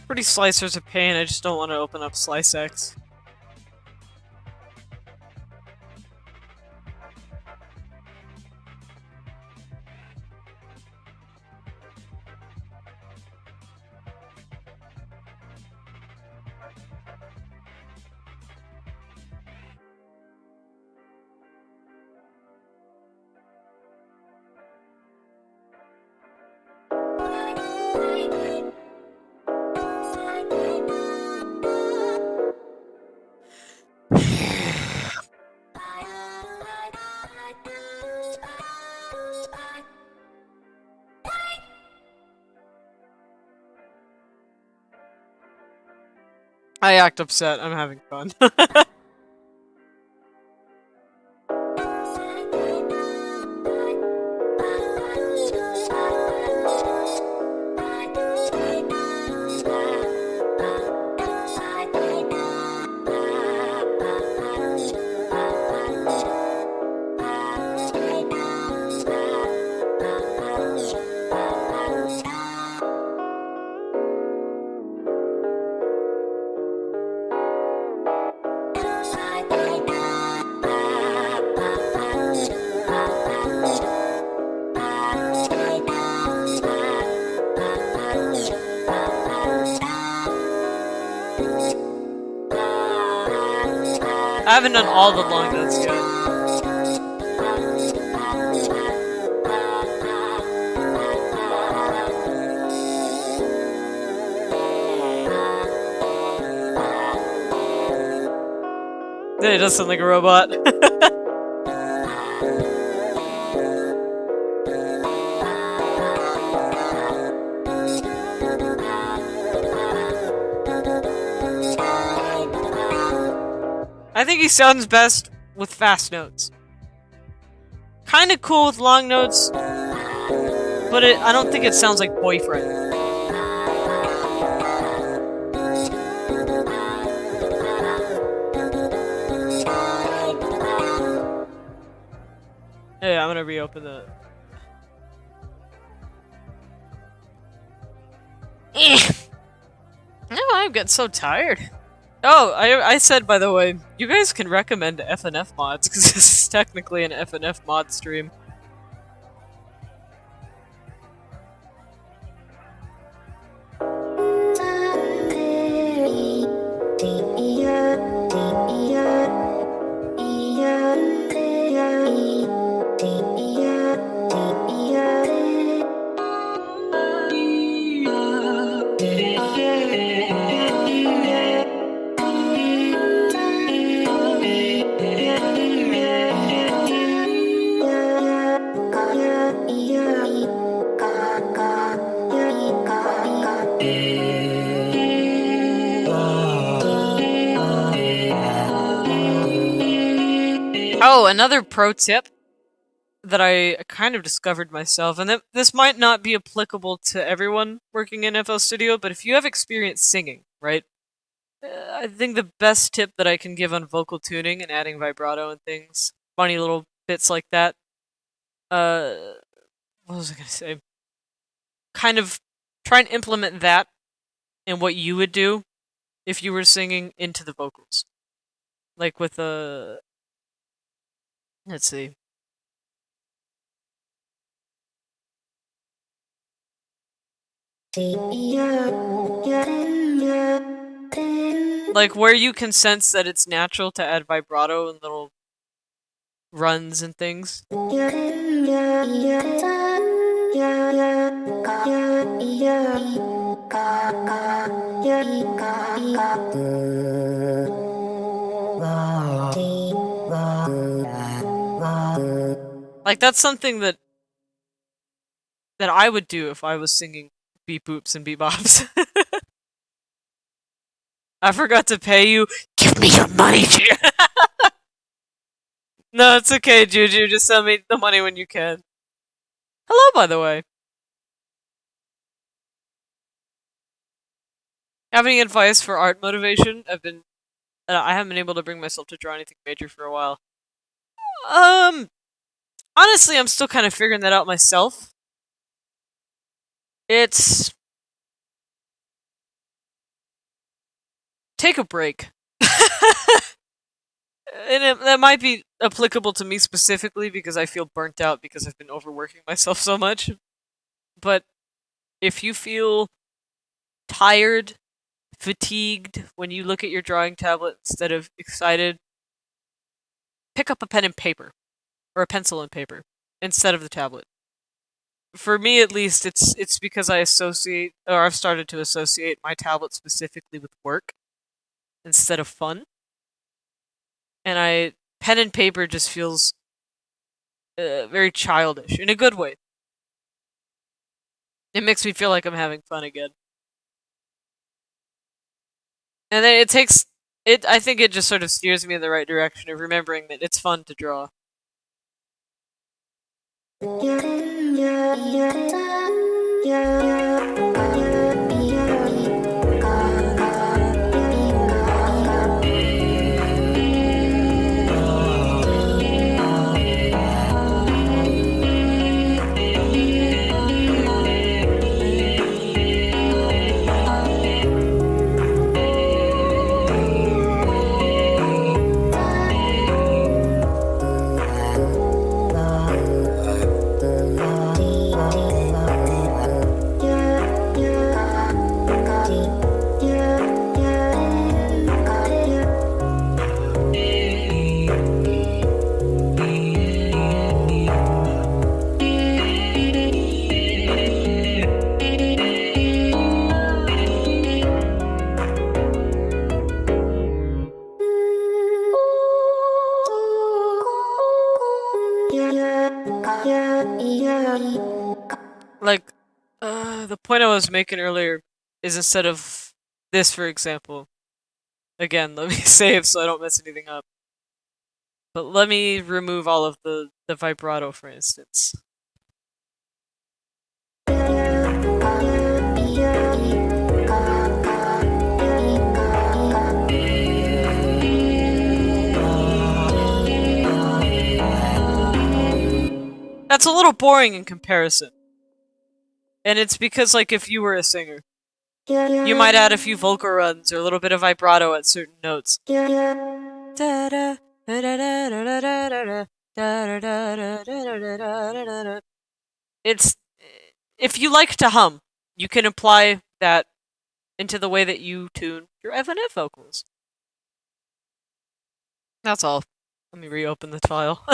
Pretty slicer's a pain, I just don't want to open up Slice X. I act upset, I'm having fun. I haven't done all the long notes yet. It does sound like a robot. I think he sounds best with fast notes. Kinda cool with long notes, but I don't think it sounds like Boyfriend. Yeah, I'm gonna reopen the... Oh, I'm getting so tired. Oh, I said, by the way, you guys can recommend FNF mods, because this is technically an FNF mod stream. Oh, another pro tip that I kind of discovered myself, and this might not be applicable to everyone working in FL Studio, but if you have experience singing, right? I think the best tip that I can give on vocal tuning and adding vibrato and things, funny little bits like that, what was I gonna say? Kind of try and implement that in what you would do if you were singing into the vocals. Like with a... let's see. Like where you can sense that it's natural to add vibrato and little runs and things. Like that's something that I would do if I was singing beep boops and bebops. I forgot to pay you. Give me your money, Juju. No, it's okay, Juju. Just send me the money when you can. Hello, by the way. Have any advice for art motivation? I haven't been able to bring myself to draw anything major for a while. Honestly, I'm still kind of figuring that out myself. It's take a break. And that might be applicable to me specifically because I feel burnt out because I've been overworking myself so much. But if you feel tired, fatigued when you look at your drawing tablet instead of excited, pick up a pen and paper or a pencil and paper instead of the tablet. For me at least, it's because I've started to associate my tablet specifically with work instead of fun. And pen and paper just feels very childish in a good way. It makes me feel like I'm having fun again. And then it takes it. I think it just sort of steers me in the right direction of remembering that it's fun to draw. Like, the point I was making earlier is instead of this, for example. Again, let me save so I don't mess anything up. But let me remove all of the vibrato, for instance. That's a little boring in comparison. And it's because, like, if you were a singer, you might add a few vocal runs or a little bit of vibrato at certain notes. It's if you like to hum, you can apply that into the way that you tune your FNF vocals. That's all. Let me reopen the file.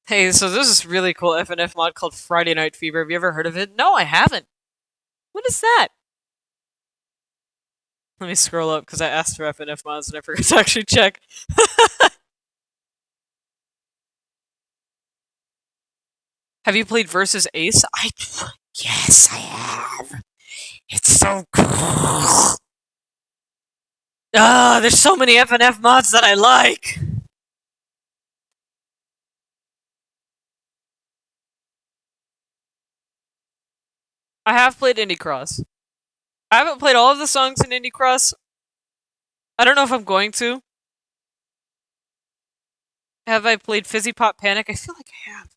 Hey, so there's this really cool FNF mod called Friday Night Fever. Have you ever heard of it? No, I haven't. What is that? Let me scroll up because I asked for FNF mods and I forgot to actually check. Have you played Versus Ace? Yes, I have. It's so cool. Ah, there's so many FNF mods that I like. I have played Indie Cross. I haven't played all of the songs in Indie Cross. I don't know if I'm going to. Have I played Fizzy Pop Panic? I feel like I have.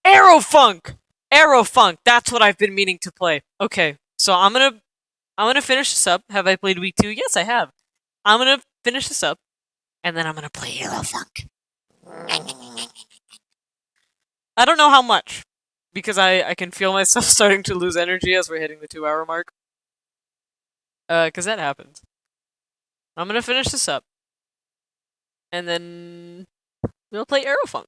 Aerofunk! Aerofunk! That's what I've been meaning to play. Okay, so I'm gonna finish this up. Have I played Week 2? Yes, I have. I'm gonna finish this up, and then I'm gonna play Aerofunk. I don't know how much, because I can feel myself starting to lose energy as we're hitting the 2-hour mark. Cause that happens. I'm gonna finish this up. And then we'll play Aerofunk.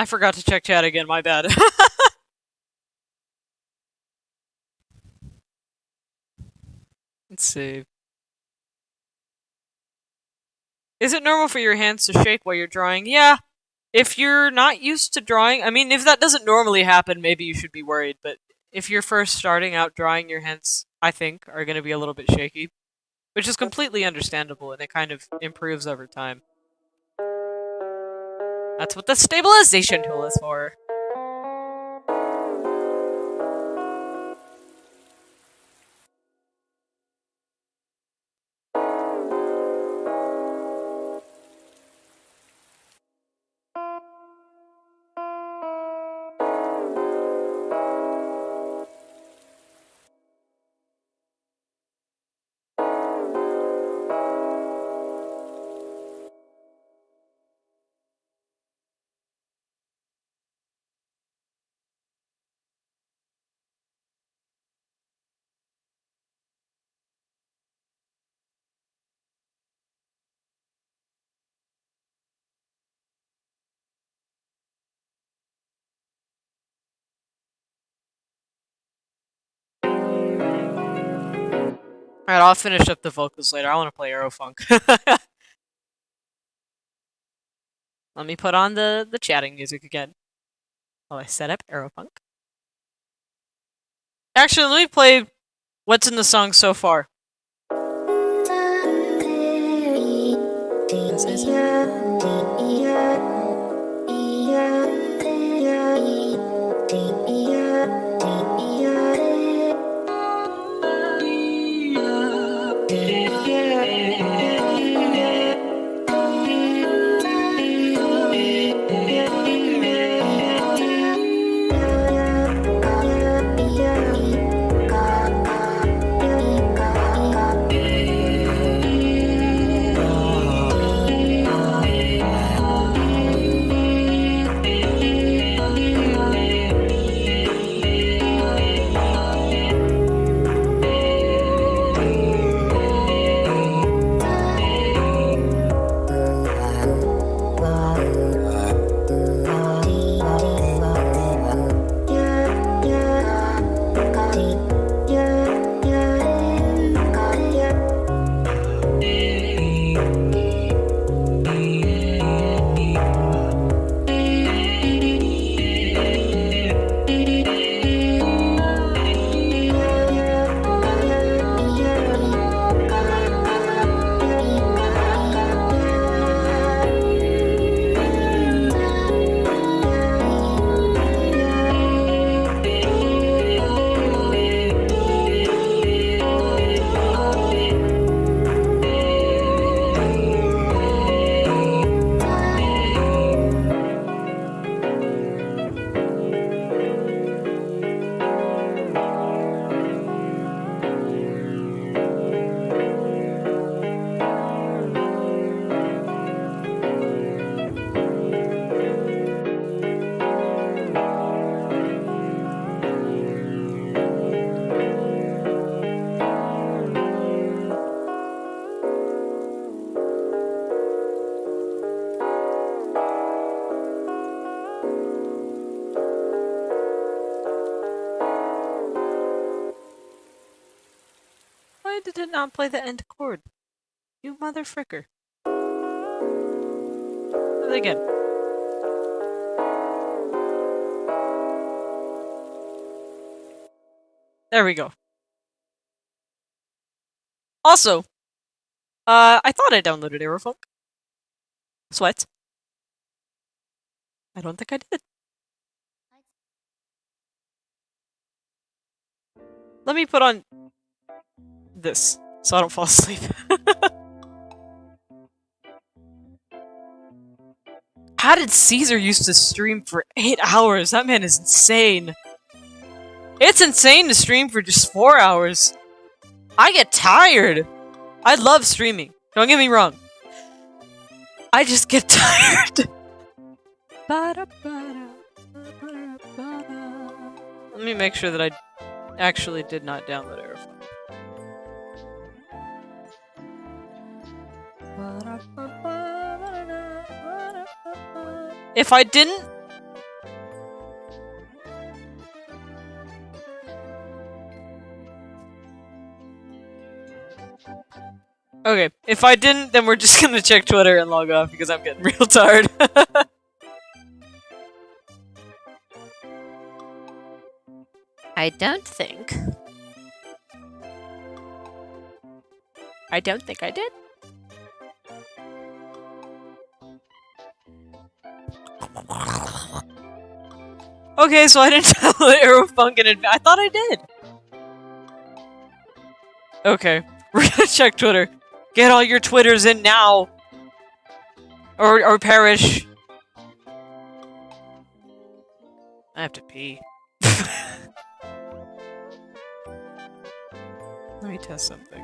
I forgot to check chat again, my bad. Let's see. Is it normal for your hands to shake while you're drawing? Yeah. If you're not used to drawing, I mean, if that doesn't normally happen, maybe you should be worried. But if you're first starting out drawing, your hands, I think, are going to be a little bit shaky, which is completely understandable, and it kind of improves over time. That's what the stabilization tool is for. Alright, I'll finish up the vocals later. I want to play Aerofunk. Let me put on the chatting music again. While I set up Aerofunk. Actually, let me play what's in the song so far. Why did it not play the end chord? You mother fricker. Do it again. There we go. Also, I thought I downloaded Aerofunk. Sweat. I don't think I did. Let me put on this so I don't fall asleep. How did Caesar used to stream for 8 hours? That man is insane. It's insane to stream for just 4 hours. I get tired. I love streaming. Don't get me wrong. I just get tired. Let me make sure that I actually did not download Aerofunk. If I didn't... Okay, if I didn't, then we're just gonna check Twitter and log off because I'm getting real tired. I don't think I did. Okay, so I didn't download Aerofunk in advance. I thought I did. Okay, we're gonna check Twitter. Get all your Twitters in now, or perish. I have to pee. Let me test something.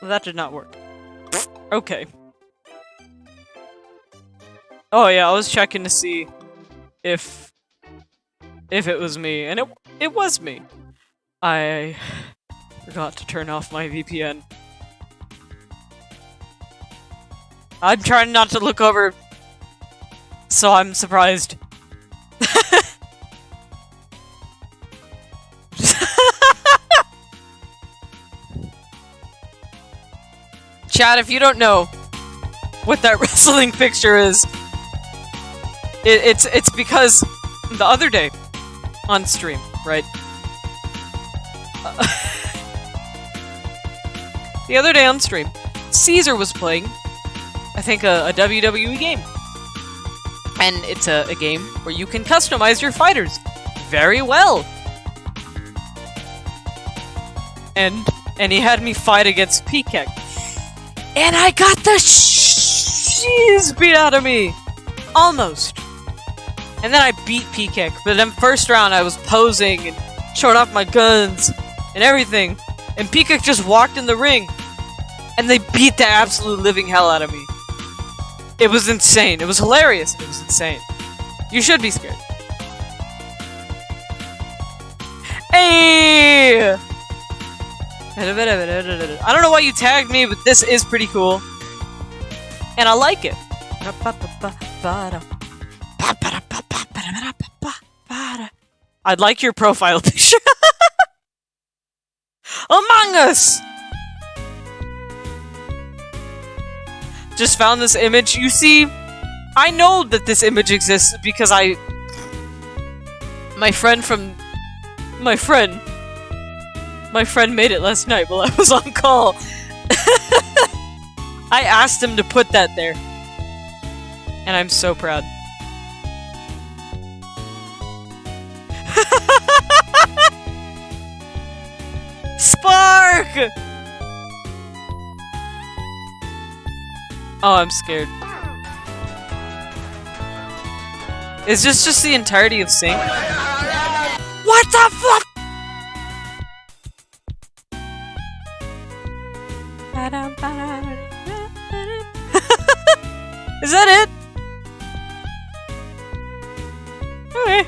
That did not work. Okay. Oh yeah, I was checking to see if it was me, and it was me. I forgot to turn off my VPN. I'm trying not to look over, so I'm surprised. Chad, if you don't know what that wrestling picture is, it's because the other day on stream, right? The other day on stream, Caesar was playing, I think, a WWE game. And it's a game where you can customize your fighters very well. And he had me fight against Peacock. And I got the cheese beat out of me! Almost. And then I beat Peacock, but then first round I was posing and showing off my guns and everything. And Peacock just walked in the ring. And they beat the absolute living hell out of me. It was insane. It was hilarious. It was insane. You should be scared. Hey! I don't know why you tagged me, but this is pretty cool. And I like it. I'd like your profile picture. Among Us! Just found this image. You see, I know that this image exists because my friend made it last night while I was on call. I asked him to put that there. And I'm so proud. Spark! Oh, I'm scared. Is this just the entirety of Sync? What the fuck? Is that it? Okay.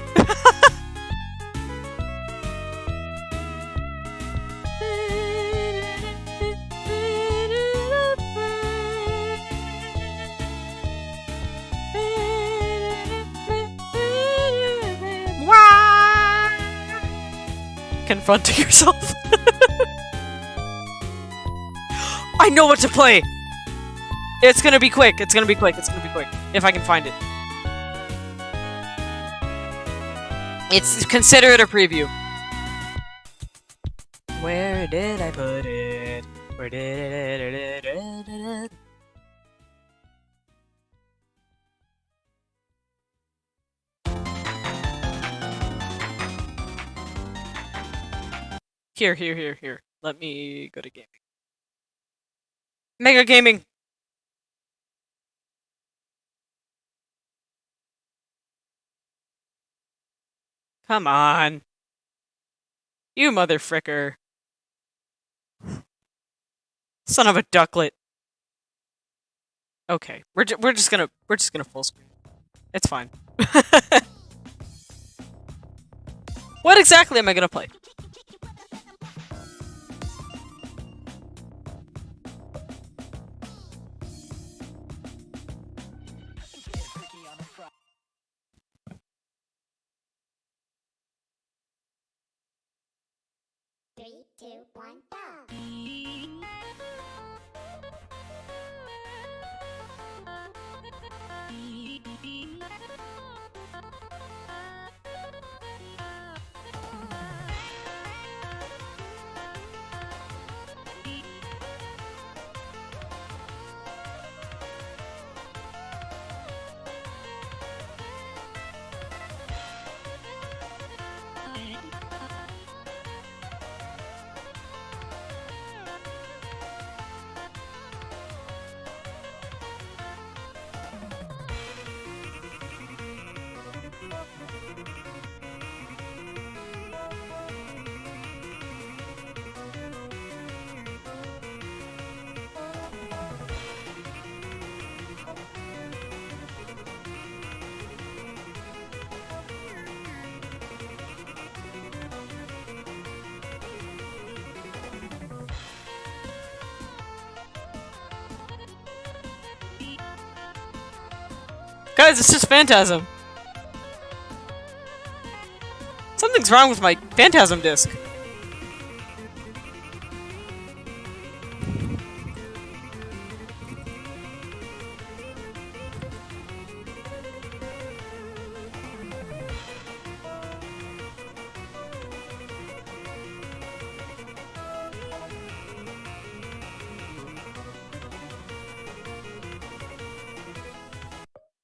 Confronting yourself. I know what to play! It's gonna be quick, it's gonna be quick, it's gonna be quick. If I can find it. Consider it a preview. Where did I put it? Where did it? Here. Let me go to gaming. Mega Gaming! Come on. You motherfricker. Son of a ducklet. Okay, we're just gonna full screen. It's fine. What exactly am I gonna play? Three, two, one, go! Guys, it's just Phantasm. Something's wrong with my Phantasm disc.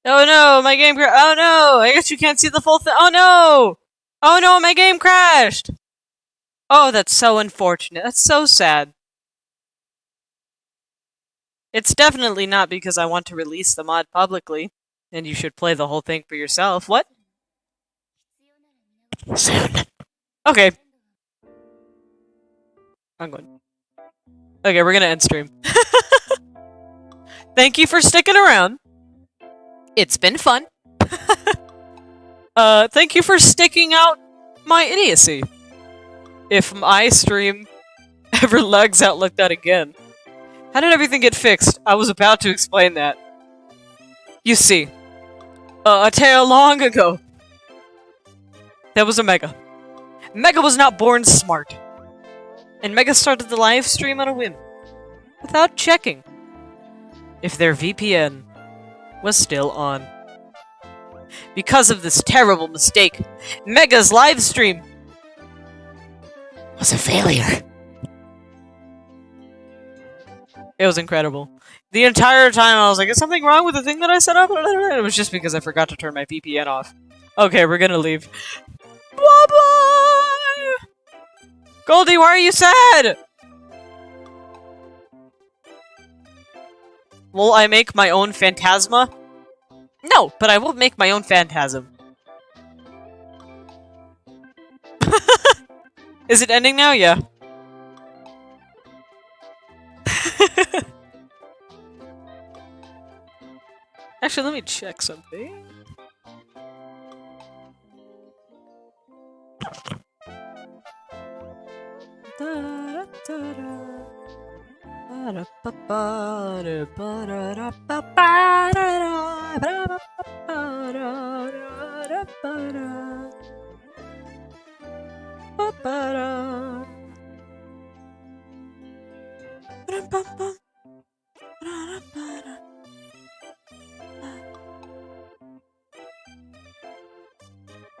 Oh no, my game oh no! I guess you can't see the full thing. Oh no! Oh no, my game crashed! Oh, that's so unfortunate. That's so sad. It's definitely not because I want to release the mod publicly, and you should play the whole thing for yourself. What? Okay. I'm going. Okay, we're gonna end stream. Thank you for sticking around. It's been fun. Thank you for sticking out my idiocy. If my stream ever lags out like that again. How did everything get fixed? I was about to explain that. You see, a tale long ago, there was a Mega. Mega was not born smart. And Mega started the live stream on a whim, without checking if their VPN was still on. Because of this terrible mistake, Mega's live stream was a failure. It was incredible. The entire time I was like, is something wrong with the thing that I set up? It was just because I forgot to turn my VPN off. Okay, we're gonna leave. Bye-bye! Goldie, why are you sad? Will I make my own Phantasma? No, but I will make my own Phantasm. Is it ending now? Yeah. Actually, let me check something.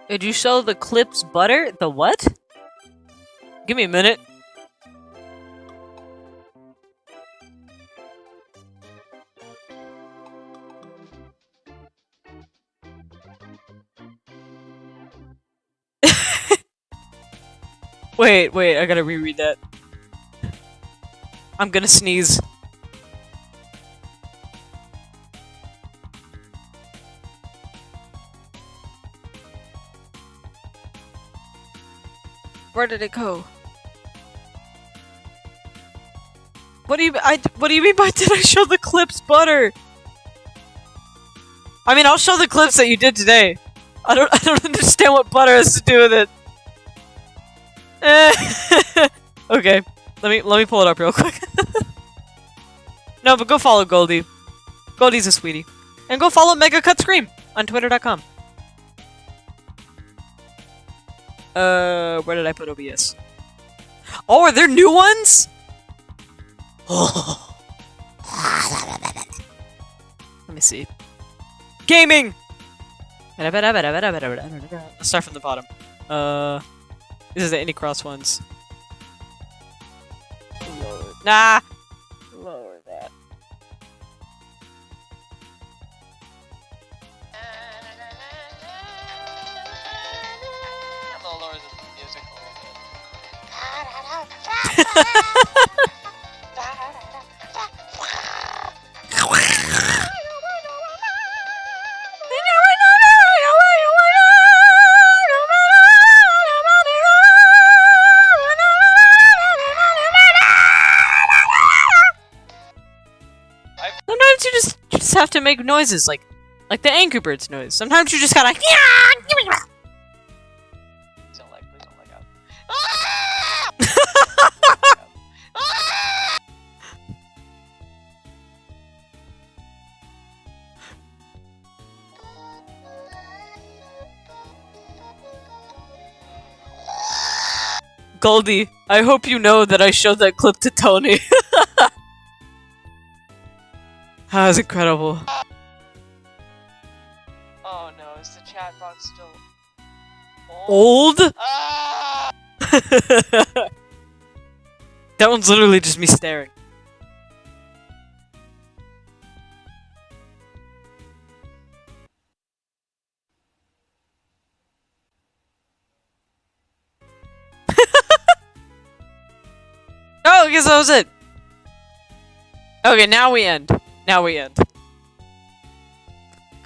Did you show the clips butter? The what? Give me a minute. Wait, I gotta reread that. I'm gonna sneeze. Where did it go? What do you mean by did I show the clips butter? I mean, I'll show the clips that you did today. I don't understand what butter has to do with it. Okay, let me pull it up real quick. No, but go follow Goldie. Goldie's a sweetie. And go follow Mega Cut Scream on twitter.com. Where did I put OBS? Oh, are there new ones? Let me see. Gaming! Let's start from the bottom. This is the Indie Cross ones. Lower. Nah! Lower that. I'll lower the music a little bit. Sometimes you just have to make noises like the Angry Birds noise. Sometimes you just gotta Please don't lag out. Goldie, I hope you know that I showed that clip to Tony. That was incredible. Oh no, is the chat box still old? Ah! That one's literally just me staring. Oh, I guess that was it. Okay, now we end. Now we end.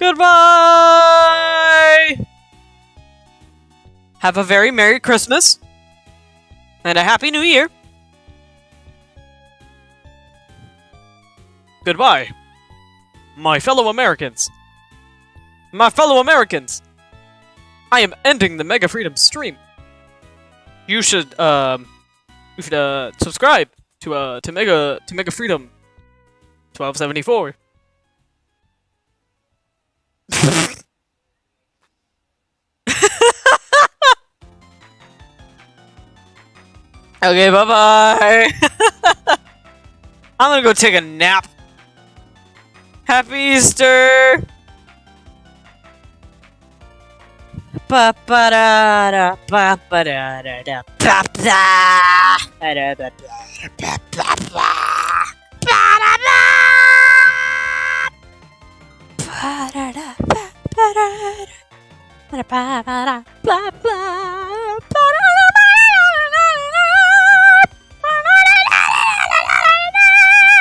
Goodbye! Have a very Merry Christmas. And a Happy New Year. Goodbye. My fellow Americans. My fellow Americans. I am ending the Mega Freedom stream. You should, subscribe to Mega Freedom 1274. Okay, bye-bye. I'm gonna go take a nap. Happy Easter. Ba ba da da ba ba da da da ba da da da da ba ba da da ba ba da da ba ba da blah blah.